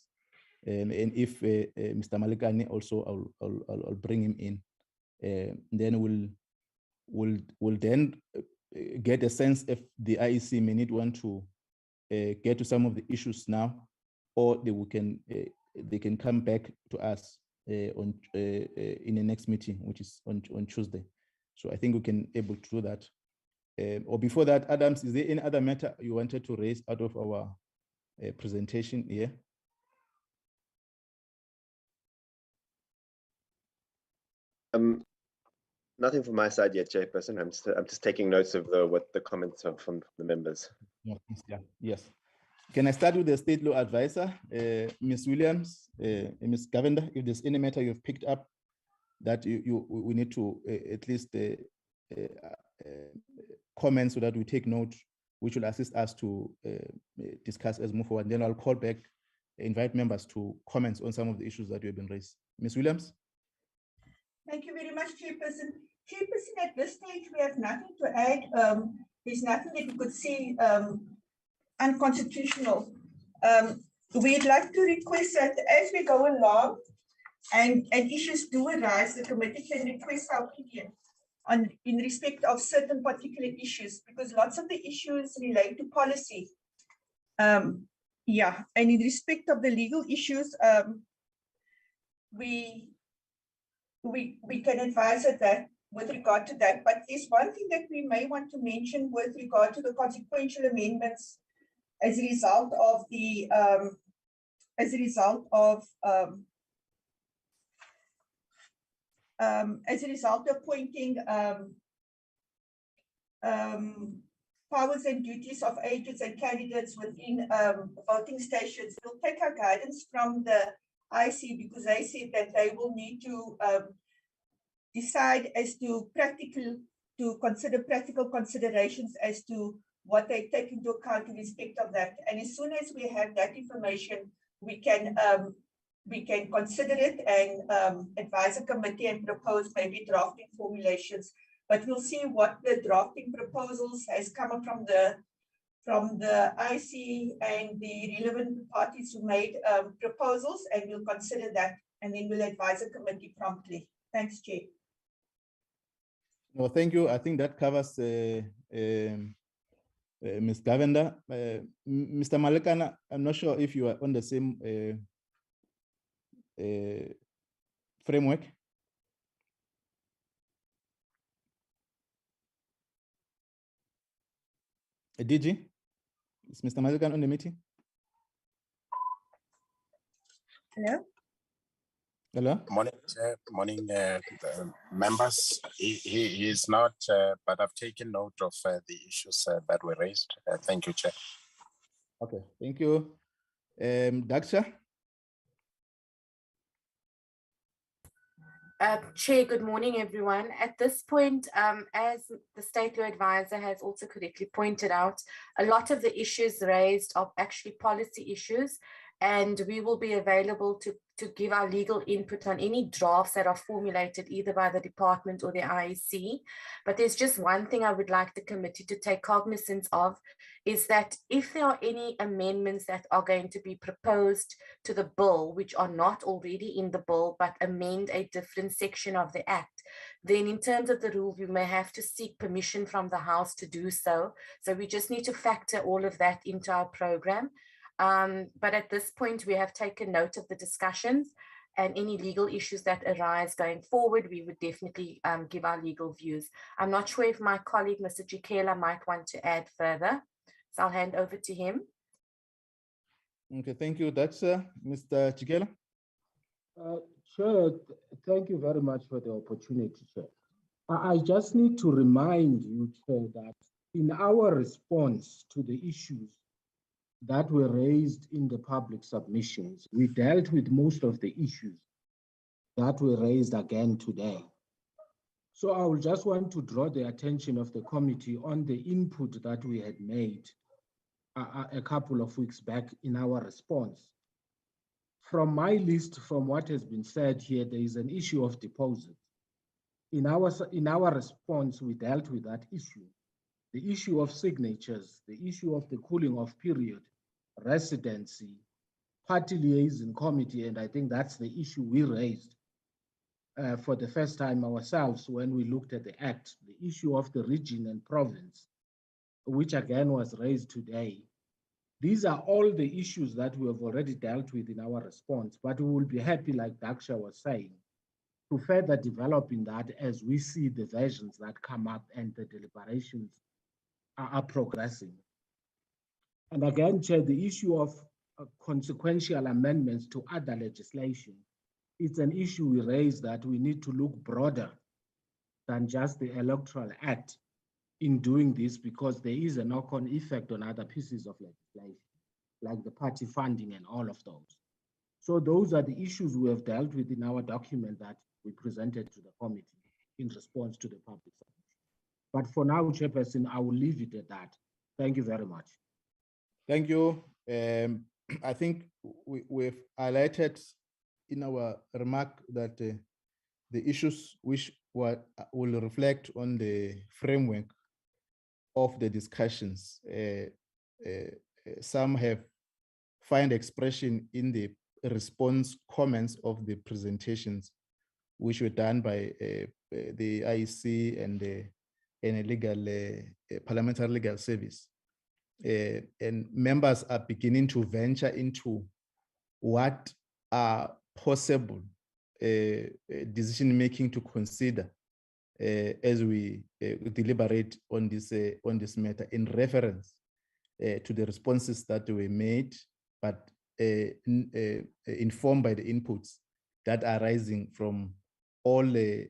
and if Mr. Malekane also, I'll bring him in. Then we'll then get a sense if the IEC may need one to get to some of the issues now, or they can come back to us in the next meeting, which is on Tuesday. So I think we can able to do that. Or before that, Adams, is there any other matter you wanted to raise out of our presentation here? Nothing from my side yet, Chairperson. I'm just taking notes of what the comments are from the members. Yeah. Yes. Can I start with the state law advisor, Ms. Williams, Ms. Govender? If there's any matter you've picked up that we need to at least comment so that we take note, which will assist us to discuss as we move forward. Then I'll call back, invite members to comment on some of the issues that have been raised. Ms. Williams? Thank you very much, Chairperson. Chairperson, at this stage, we have nothing to add. There's nothing that we could see unconstitutional. We'd like to request that as we go along and issues do arise, the committee can request our opinion in respect of certain particular issues, because lots of the issues relate to policy. Yeah, and in respect of the legal issues, we can advise at that with regard to that. But there's one thing that we may want to mention with regard to the consequential amendments as a result of the appointing powers and duties of agents and candidates within voting stations. We'll take our guidance from the IC, because they said that they will need to decide as to consider practical considerations as to what they take into account in respect of that. And as soon as we have that information, we can consider it and advise a committee and propose maybe drafting formulations. But we'll see what the drafting proposals has come from the IC and the relevant parties who made proposals, and we'll consider that, and then we'll advise a committee promptly. Thanks, Chair. No, thank you. I think that covers Ms. Govender. Mr. Malekane, I'm not sure if you are on the same framework. DG, is Mr. Malekane on the meeting? Hello. Hello. Morning, members. He is not, but I've taken note of the issues that were raised. Thank you, Chair. Okay, thank you. Daksha? Chair, good morning, everyone. At this point, as the State Law Advisor has also correctly pointed out, a lot of the issues raised are actually policy issues, and we will be available to give our legal input on any drafts that are formulated either by the department or the IEC. But there's just one thing I would like the committee to take cognizance of, is that if there are any amendments that are going to be proposed to the bill, which are not already in the bill, but amend a different section of the Act, then in terms of the rule, we may have to seek permission from the House to do so. So we just need to factor all of that into our program. But at this point, we have taken note of the discussions, and any legal issues that arise going forward, we would definitely give our legal views. I'm not sure if my colleague, Mr. Jikela, might want to add further. So I'll hand over to him. Okay, thank you. That's Mr. Jikela. Chair, thank you very much for the opportunity, Chair. I just need to remind you, Chair, that in our response to the issues that were raised in the public submissions, we dealt with most of the issues that were raised again today. So I will just want to draw the attention of the committee on the input that we had made a couple of weeks back in our response. From my list, from what has been said here, there is an issue of deposits. In our response, we dealt with that issue. The issue of signatures, the issue of the cooling off period, residency, party liaison committee, and I think that's the issue we raised for the first time ourselves when we looked at the Act, the issue of the region and province, which again was raised today. These are all the issues that we have already dealt with in our response, but we will be happy, like Daksha was saying, to further develop in that as we see the versions that come up and the deliberations are progressing. And again, Chair, the issue of consequential amendments to other legislation, it's an issue we raised that we need to look broader than just the Electoral Act in doing this, because there is a knock-on effect on other pieces of legislation, like the party funding and all of those. So those are the issues we have dealt with in our document that we presented to the committee in response to the public submission. But for now, Chairperson, I will leave it at that. Thank you very much. Thank you. I think we've highlighted in our remark that the issues which will reflect on the framework of the discussions. Some have find expression in the response comments of the presentations, which were done by the IEC and a legal parliamentary legal service. And members are beginning to venture into what are possible decision making to consider as we deliberate on this matter in reference to the responses that were made, but informed by the inputs that are arising from all the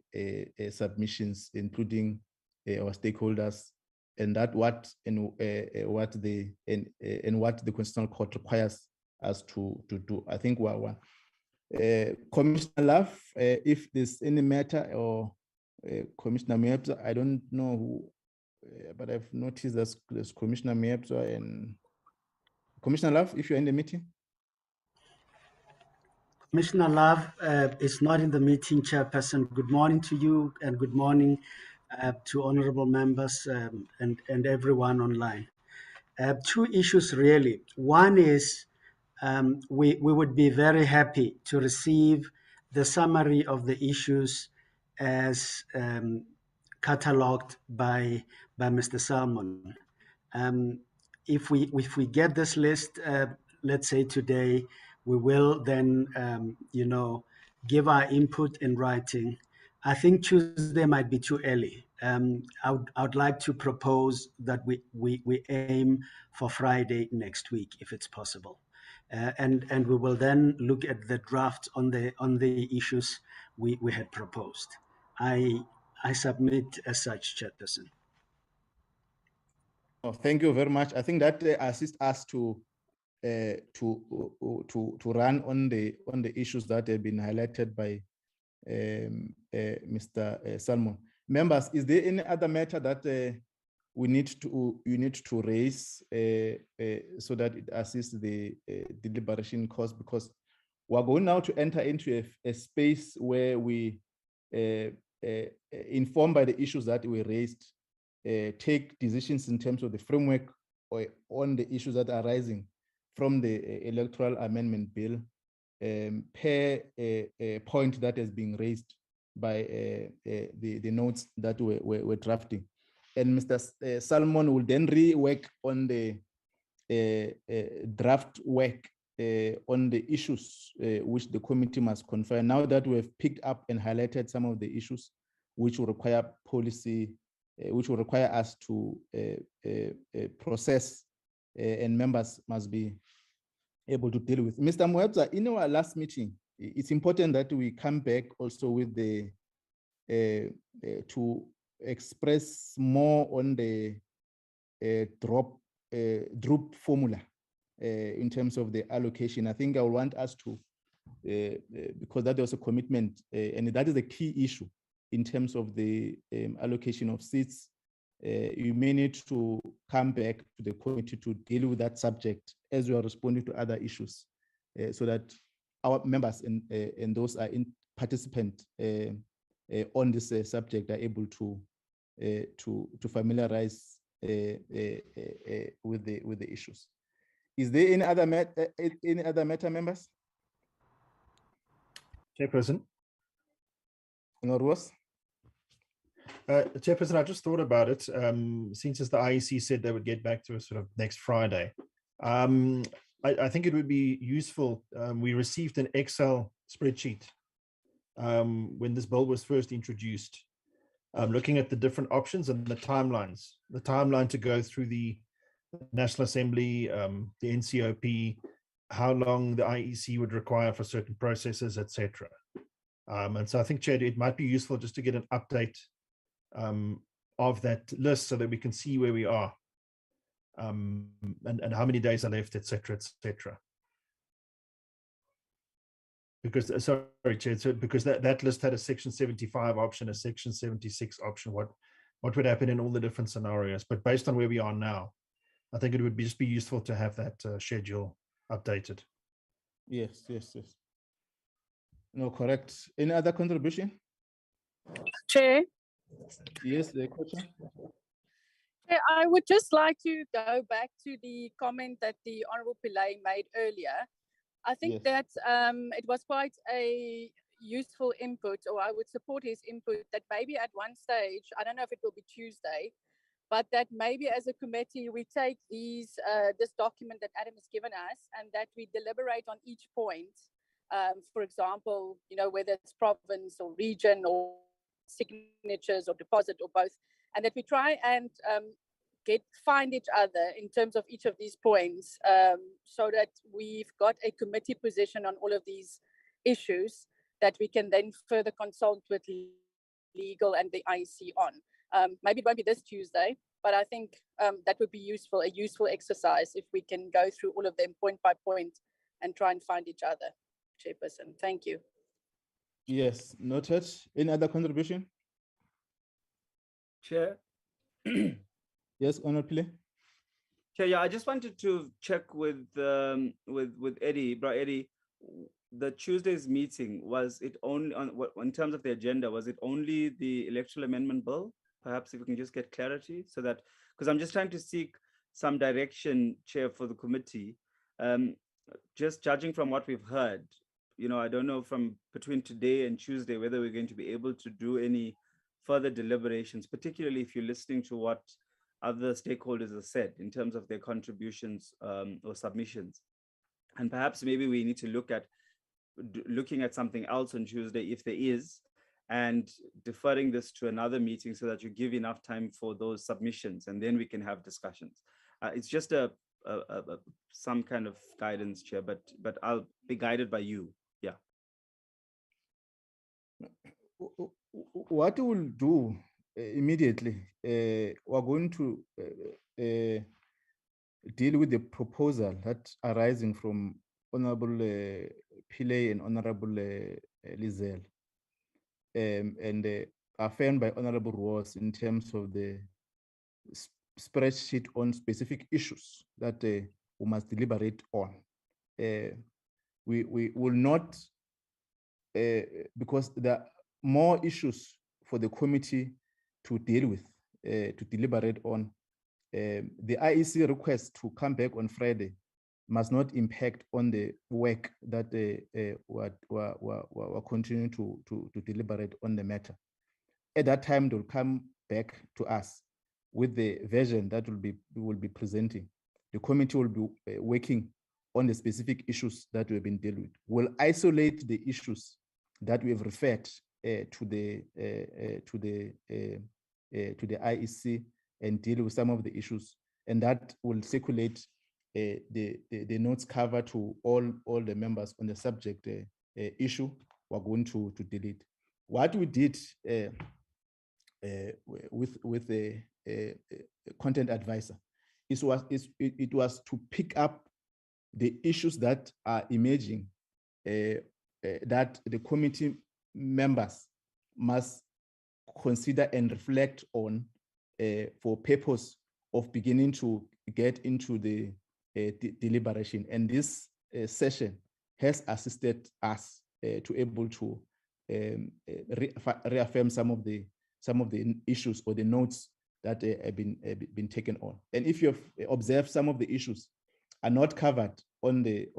submissions, including our stakeholders, and that what the Constitutional Court requires us to do. I think Commissioner Love, if there's any matter, or Commissioner Miepza, I don't know who, but I've noticed there's Commissioner Miepza and Commissioner Love, if you're in the meeting. Commissioner Love is not in the meeting, Chairperson. Good morning to you, and good morning to honorable members and everyone online. Two issues really. One is we would be very happy to receive the summary of the issues as catalogued by Mr. Salmon. If we get this list, let's say today, we will then, give our input in writing. I think Tuesday might be too early. I would like to propose that we aim for Friday next week, if it's possible. And we will then look at the draft on the issues we had proposed. I submit as such, Chairperson. Oh, thank you very much. I think that assists us to run on the issues that have been highlighted by Mr. Salmon. Members, is there any other matter that you need to raise so that it assists the deliberation cause, because we're going now to enter into a space where we, informed by the issues that we raised, take decisions in terms of the framework or on the issues that are arising from the Electoral Amendment Bill, per a point that has been raised by the notes that we're drafting. And Mr. Salmon will then rework on the draft work on the issues which the committee must confer. Now that we have picked up and highlighted some of the issues which will require policy, which will require us to process, and members must be able to deal with. Mr. Mwebza, in our last meeting, it's important that we come back also with the to express more on the drop formula in terms of the allocation. I think I want us to, because that was a commitment, and that is the key issue in terms of the allocation of seats. You may need to come back to the committee to deal with that subject as we are responding to other issues, so that our members and those are in participant on this subject are able to familiarize with the issues. Is there any other matter, members? Chairperson. Norwas? Chairperson, I just thought about it. Since the IEC said they would get back to us sort of next Friday, I think it would be useful. We received an Excel spreadsheet when this bill was first introduced, looking at the different options and the timelines. The timeline to go through the National Assembly, the NCOP, how long the IEC would require for certain processes, etc. And so I think, Chair, it might be useful just to get an update of that list so that we can see where we are, and how many days are left, etc., etc. Because, sorry, Chair, so because that list had a Section 75 option, a Section 76 option, what would happen in all the different scenarios. But based on where we are now, I think it would just be useful to have that schedule updated. Yes. No, correct. Any other contribution? Chair? Yes, the question. I would just like to go back to the comment that the Honourable Pillay made earlier. I think that it was quite a useful input, or I would support his input, that maybe at one stage, I don't know if it will be Tuesday, but that maybe as a committee we take this document that Adam has given us and that we deliberate on each point. For example, whether it's province or region or signatures or deposit or both, and that we try and find each other in terms of each of these points, so that we've got a committee position on all of these issues that we can then further consult with legal and the IEC on. Maybe it won't be this Tuesday, but I think that would be a useful exercise if we can go through all of them point by point and try and find each other. Chairperson, thank you. Yes, noted. Any other contribution? Chair. Yes, Honourable Pillay. Chair, yeah, I just wanted to check with Eddie, Bro Eddie, the Tuesday's meeting, was it only in terms of the agenda, was it only the electoral amendment bill? Perhaps if we can just get clarity, so that, because I'm just trying to seek some direction, Chair, for the committee. Just judging from what we've heard, I don't know from between today and Tuesday whether we're going to be able to do any further deliberations, particularly if you're listening to what other stakeholders have said in terms of their contributions or submissions. And perhaps maybe we need to looking at something else on Tuesday if there is, and deferring this to another meeting so that you give enough time for those submissions, and then we can have discussions. It's just some kind of guidance, Chair, but I'll be guided by you. Yeah. What we will do immediately, we're going to deal with the proposal that's arising from Honourable Pillay and Honourable Lizel, and affirmed by Honourable Ross in terms of the spreadsheet on specific issues that we must deliberate on. We will not, because there are more issues for the committee to deal with, to deliberate on. The IEC request to come back on Friday must not impact on the work that we're continuing to deliberate on the matter. At that time, they'll come back to us with the version that we will be presenting. The committee will be working on the specific issues that we've been dealing with. We'll isolate the issues that we have referred to the IEC and deal with some of the issues, and that will circulate the notes cover to all the members on the subject issue. We're going to delete. What we did with the content advisor it was to pick up the issues that are emerging that the committee members must consider and reflect on for purpose of beginning to get into the deliberation. And this session has assisted us to able to reaffirm some of the issues or the notes that have been taken on. And if you've observed, some of the issues are not covered on the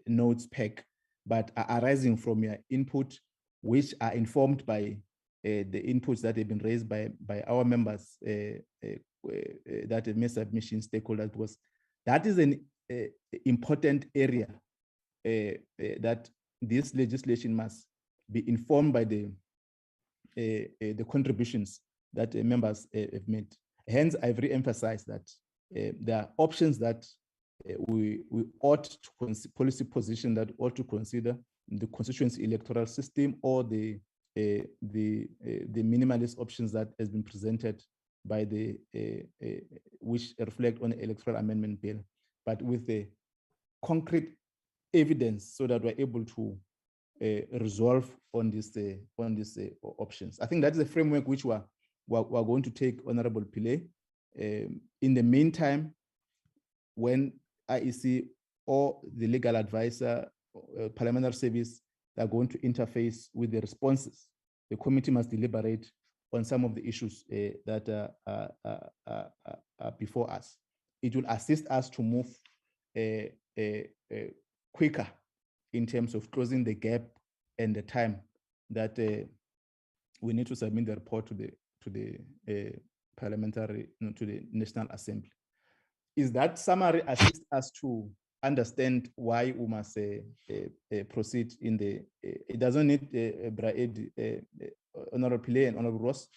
notes pack, but are arising from your input, which are informed by the inputs that have been raised by our members that have made submission stakeholders, because that is an important area that this legislation must be informed by the contributions that members have made. Hence, I've re-emphasized that there are options that we ought to policy position that ought to consider the constituency electoral system or the minimalist options that has been presented by the which reflect on the electoral amendment bill, but with the concrete evidence so that we're able to resolve on these options. I think that's the framework which we're going to take, Honorable Pillay. In the meantime, when IEC or the legal advisor, parliamentary service, are going to interface with the responses, the committee must deliberate on some of the issues that are before us. It will assist us to move quicker in terms of closing the gap and the time that we need to submit the report to the parliamentary, to the National Assembly. Is that summary assist us to understand why we must proceed in the, it doesn't need Honorable Pillay and Honorable Ross.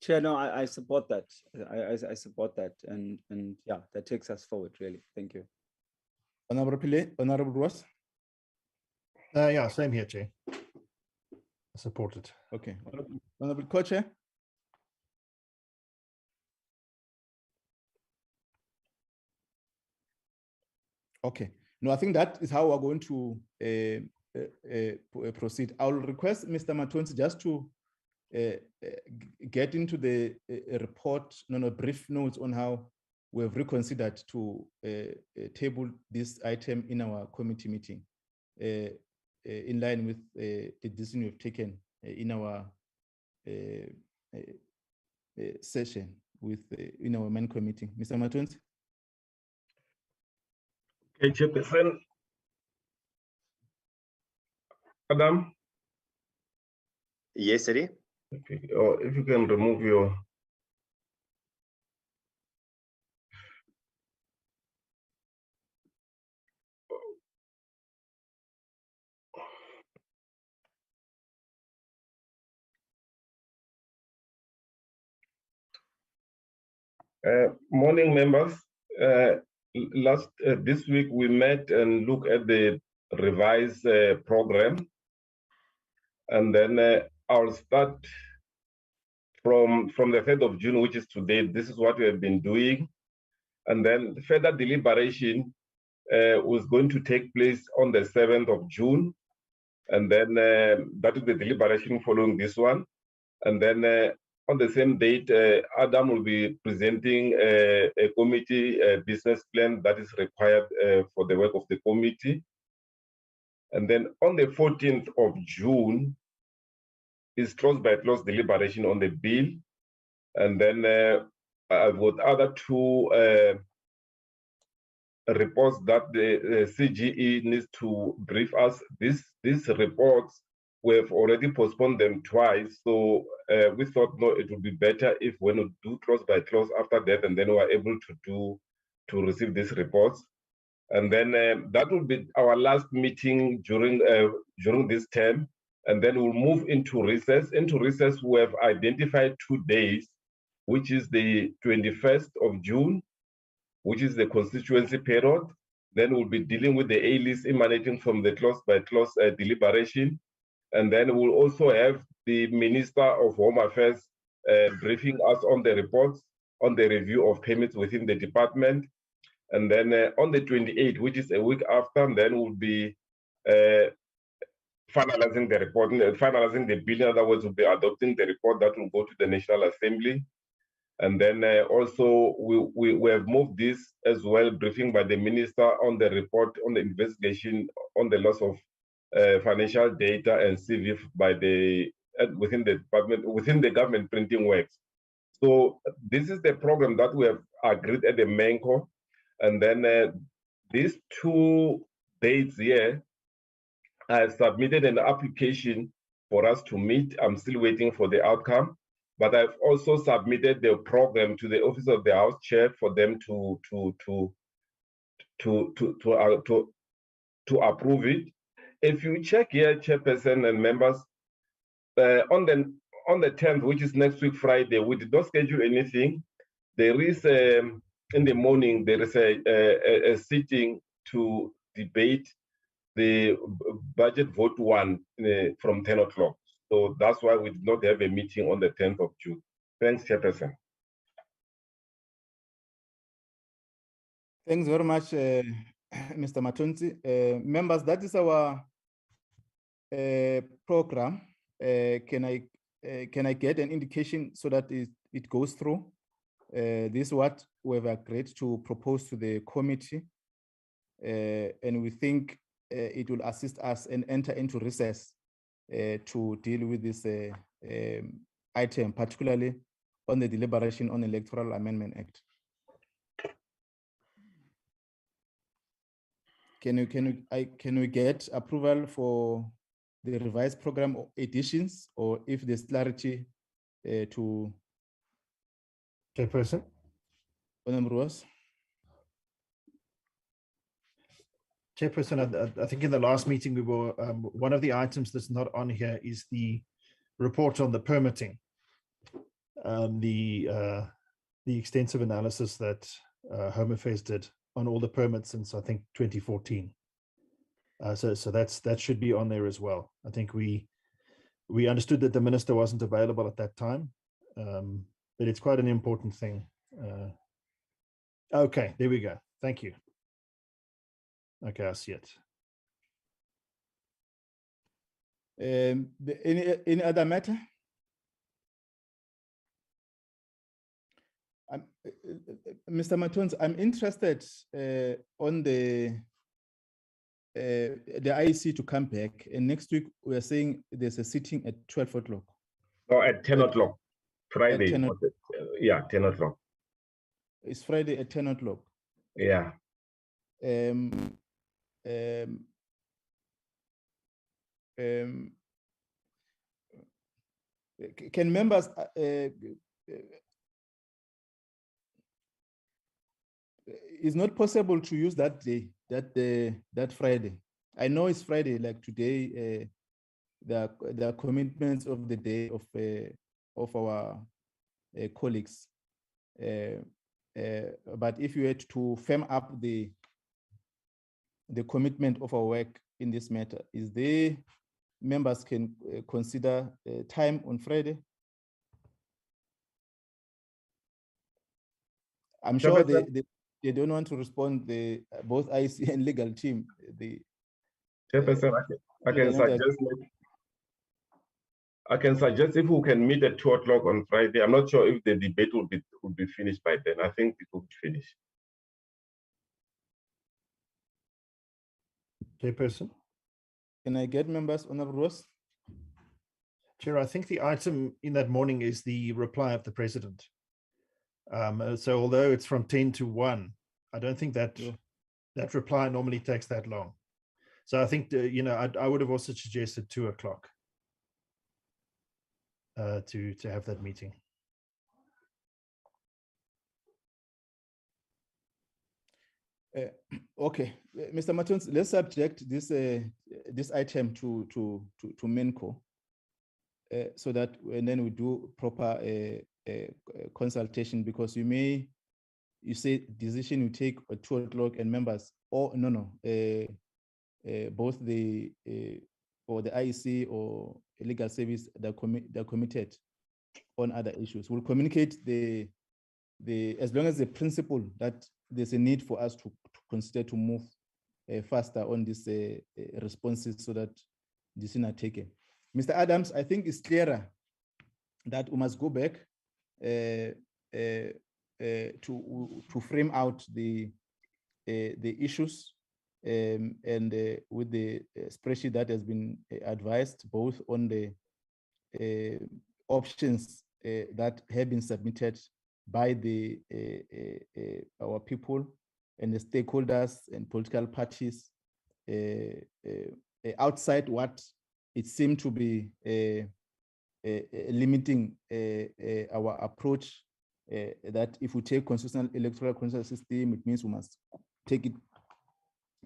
Chair, no, I support that. I support that, and yeah, that takes us forward, really. Thank you. Honorable Pillay, Honorable Ross. Yeah, same here, Chair. I support it. Okay, Honorable Co-Chair. Okay, no, I think that is how we're going to proceed. I'll request Mr. Matonsi just to get into the report, brief notes on how we have reconsidered to table this item in our committee meeting, in line with the decision we've taken in our session with in our main committee. Mr. Matonsi. Okay, Chairperson. Adam? Yes, Eddie? Okay. Oh, if you can remove your... Morning, members. This week we met and looked at the revised program, and then I'll start from the 3rd of June, which is today. This is what we have been doing, and then further deliberation was going to take place on the 7th of June, And then that is the deliberation following this one. And then on the same date, Adam will be presenting a committee business plan that is required for the work of the committee. And then on the 14th of June is clause-by-clause deliberation on the bill. And then I've got other two reports that the CGE needs to brief us. These reports, we have already postponed them twice. So we thought, no, it would be better if we would do clause-by-clause after that, and then we are able to receive these reports. And then that will be our last meeting during this term. And then we'll move into recess. Into recess, we have identified 2 days, which is the 21st of June, which is the constituency period. Then we'll be dealing with the A-list emanating from the clause-by-clause deliberation. And then we'll also have the Minister of Home Affairs briefing us on the reports on the review of payments within the department. And then on the 28th, which is a week after, then we'll be finalizing the report, finalizing the bill. In other words, we'll be adopting the report that will go to the National Assembly. And then also we have moved this as well, briefing by the minister on the report on the investigation on the loss of financial data and CV by the within the department, within the government printing works. So this is the program that we have agreed at the MENCO. And then these 2 dates here, I have submitted an application for us to meet. I'm still waiting for the outcome, but I've also submitted the program to the Office of the House Chair for them to approve it. If you check here, Chairperson and members, on the 10th, which is next week Friday, we did not schedule anything. There is in the morning, there is a sitting to debate the budget vote 1 from 10 o'clock. So that's why we did not have a meeting on the 10th of June. Thanks, Chairperson. Thanks very much, Mr. Matonzi. Members, that is our program. Can I get an indication so that it goes through? This is what we have agreed to propose to the committee, and we think it will assist us and enter into recess to deal with this item, particularly on the deliberation on Electoral Amendment Act. Can we get approval for the revised program editions, or if there's clarity to Chairperson? Chairperson, I think in the last meeting we were, one of the items that's not on here is the report on the permitting, the extensive analysis that Home Affairs did on all the permits since, I think, 2014. So that should be on there as well. I think we understood that the minister wasn't available at that time, but it's quite an important thing. Okay, there we go. Thank you. Okay, I see it. Any other matter? Mr. Matons, I'm interested on the IEC to come back, and next week we are saying there's a sitting at 12 o'clock. No, at 10 o'clock, Friday. 10 yeah, 10 o'clock. It's Friday at 10 o'clock. Yeah. Can members it's not possible to use that day, that Friday. I know it's Friday, like today, the commitments of the day of our colleagues. But if you had to firm up the commitment of our work in this matter, is there members can consider time on Friday? I'm sure they don't want to respond. Both IC and legal team. Chairperson, I can suggest if we can meet at 2 o'clock on Friday. I'm not sure if the debate will be finished by then. I think it will finish. Chairperson. Can I get members, Honorable Ross? Chair, I think the item in that morning is the reply of the president. So although it's from 10 to 1, I don't think that that reply normally takes that long. So I think, you know, I would have also suggested 2 o'clock to have that meeting. Okay, Mr. Martins, let's subject this item to MENCO so that and then we do proper consultation, because you say decision you take at 2 o'clock and members, or both the or the IEC or legal service they're committed on other issues. We'll communicate as long as the principle that there's a need for us to consider to move faster on these responses so that decisions are taken. Mr. Adams, I think it's clearer that we must go back to frame out the issues and with the spreadsheet that has been advised, both on the options that have been submitted by our people and the stakeholders and political parties outside what it seemed to be limiting our approach, that if we take constitutional electoral system, it means we must take it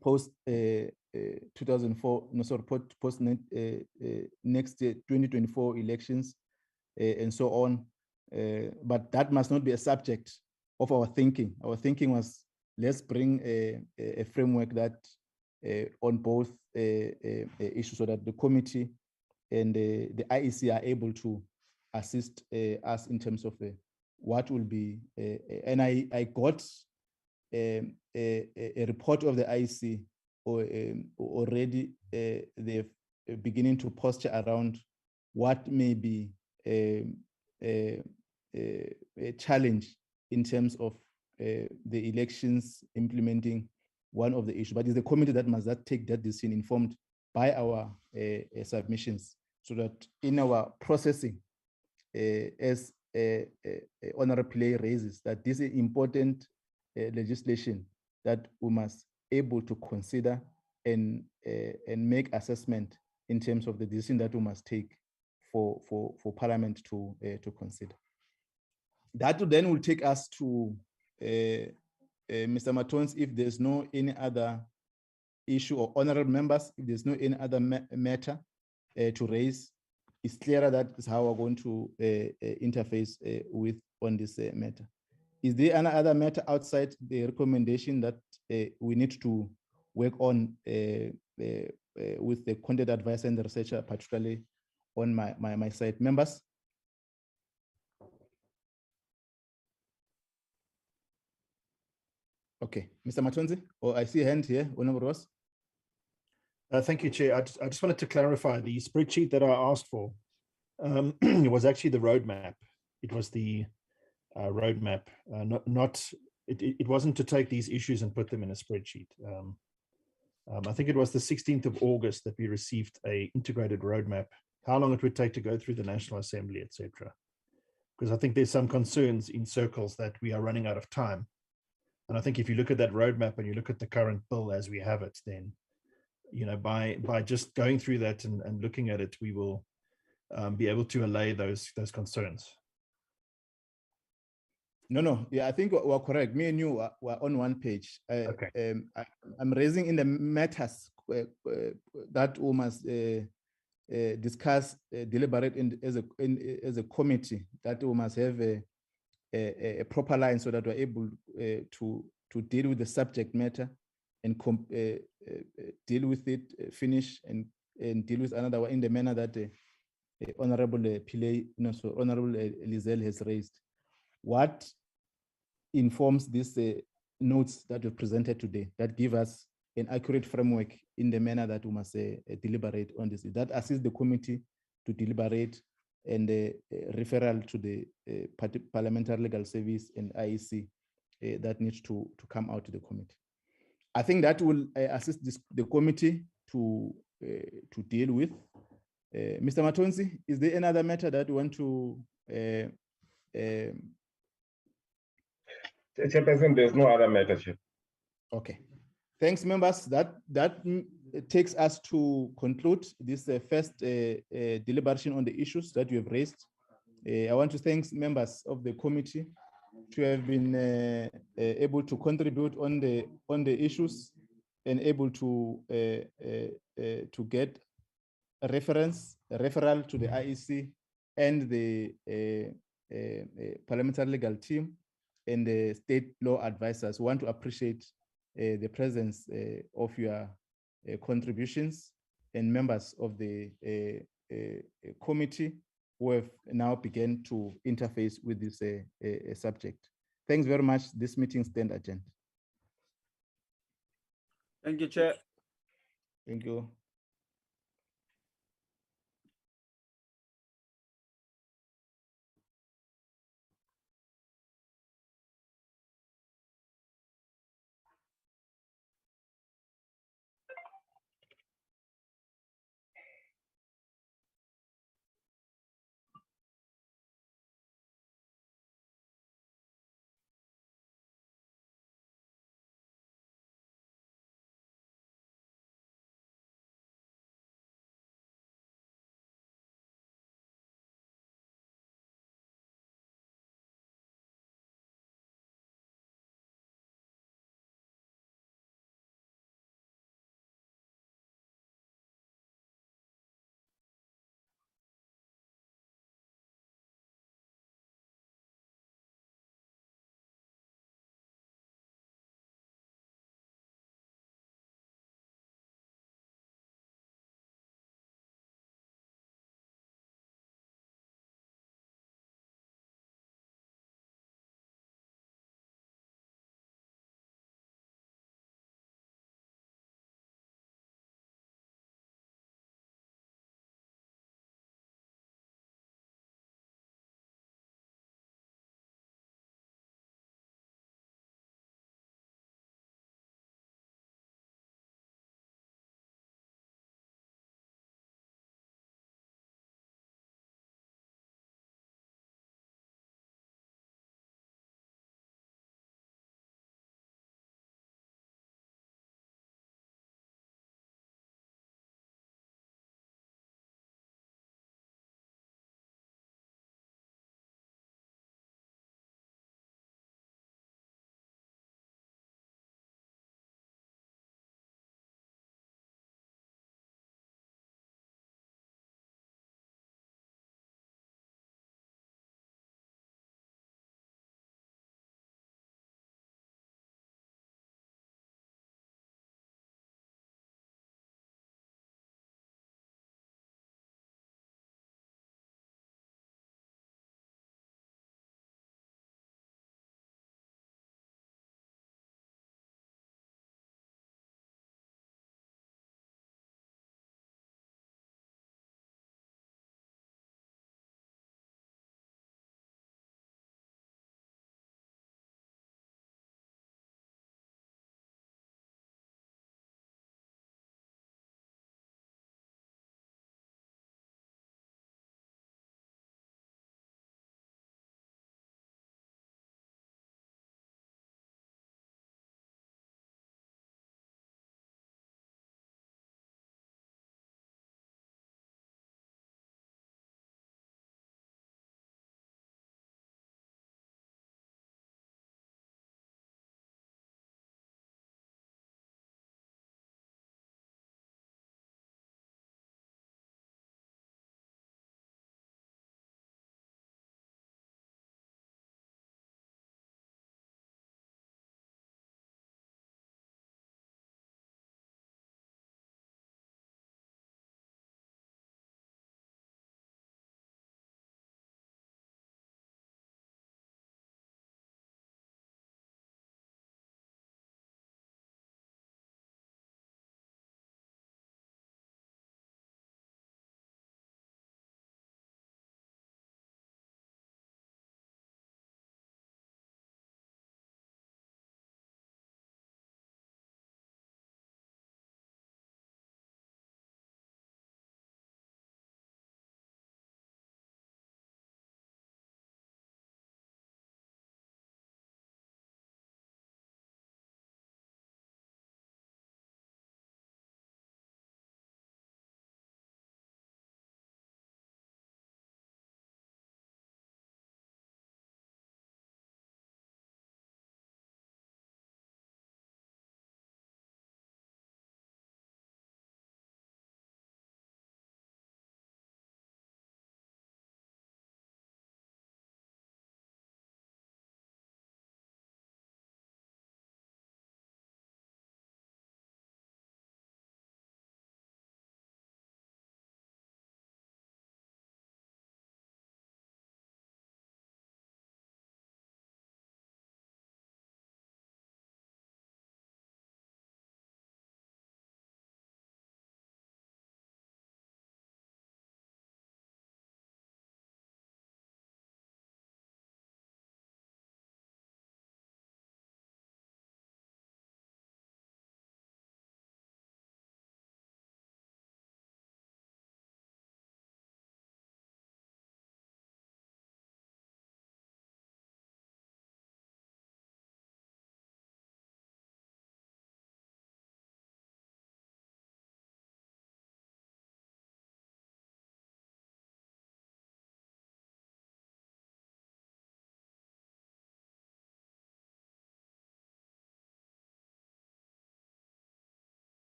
post 2004, post next year, 2024 elections and so on. But that must not be a subject of our thinking. Our thinking was, let's bring a framework that on both issues, so that the committee and the IEC are able to assist us in terms of what will be. And I got a report of the IEC already. They're beginning to posture around what may be a challenge in terms of the elections implementing one of the issues, but it's the committee that must take that decision informed by our submissions, so that in our processing, as Honorable Pillay raises, that this is important legislation that we must able to consider and make assessment in terms of the decision that we must take for Parliament to consider. That then will take us to Mr. Matons, if there's no any other issue, or honorable members, if there's no any other matter to raise, it's clearer that is how we're going to interface with on this matter. Is there any other matter outside the recommendation that we need to work on with the content advisor and the researcher, particularly on my side? Members? Okay, Mr. Matonzi, I see a hand here, Honorable Ross. Thank you, Chair. I just wanted to clarify the spreadsheet that I asked for. It was actually the roadmap. It was the roadmap, it wasn't to take these issues and put them in a spreadsheet. I think it was the 16th of August that we received a integrated roadmap, how long it would take to go through the National Assembly, etc. Because I think there's some concerns in circles that we are running out of time. And I think if you look at that roadmap and you look at the current bill as we have it, then, you know, by just going through that and looking at it, we will be able to allay those concerns. No, yeah, I think we're correct. Me and you were on one page. Okay. I'm raising in the matters that we must discuss, deliberate as a committee, that we must have a proper line so that we're able to deal with the subject matter and deal with it, finish and deal with another one in the manner that Honorable Pillay, Honorable Lizel has raised. What informs these notes that were presented today that give us an accurate framework in the manner that we must deliberate on this. That assists the committee to deliberate, and referral to the Parliamentary Legal Service and IEC that needs to come out to the committee. I think that will assist the committee to deal with. Mr. Matonzi, is there another matter that you want to? Chairperson, there's no other matter, Chair. Okay. Thanks, members. That takes us to conclude this first deliberation on the issues that you have raised. I want to thank members of the committee to have been able to contribute on the issues and able to get a referral to the IEC and the parliamentary legal team and the state law advisors. We want to appreciate the presence of your contributions and members of the committee who have now begun to interface with this subject. Thanks very much. This meeting stands adjourned. Thank you, Chair. Thank you.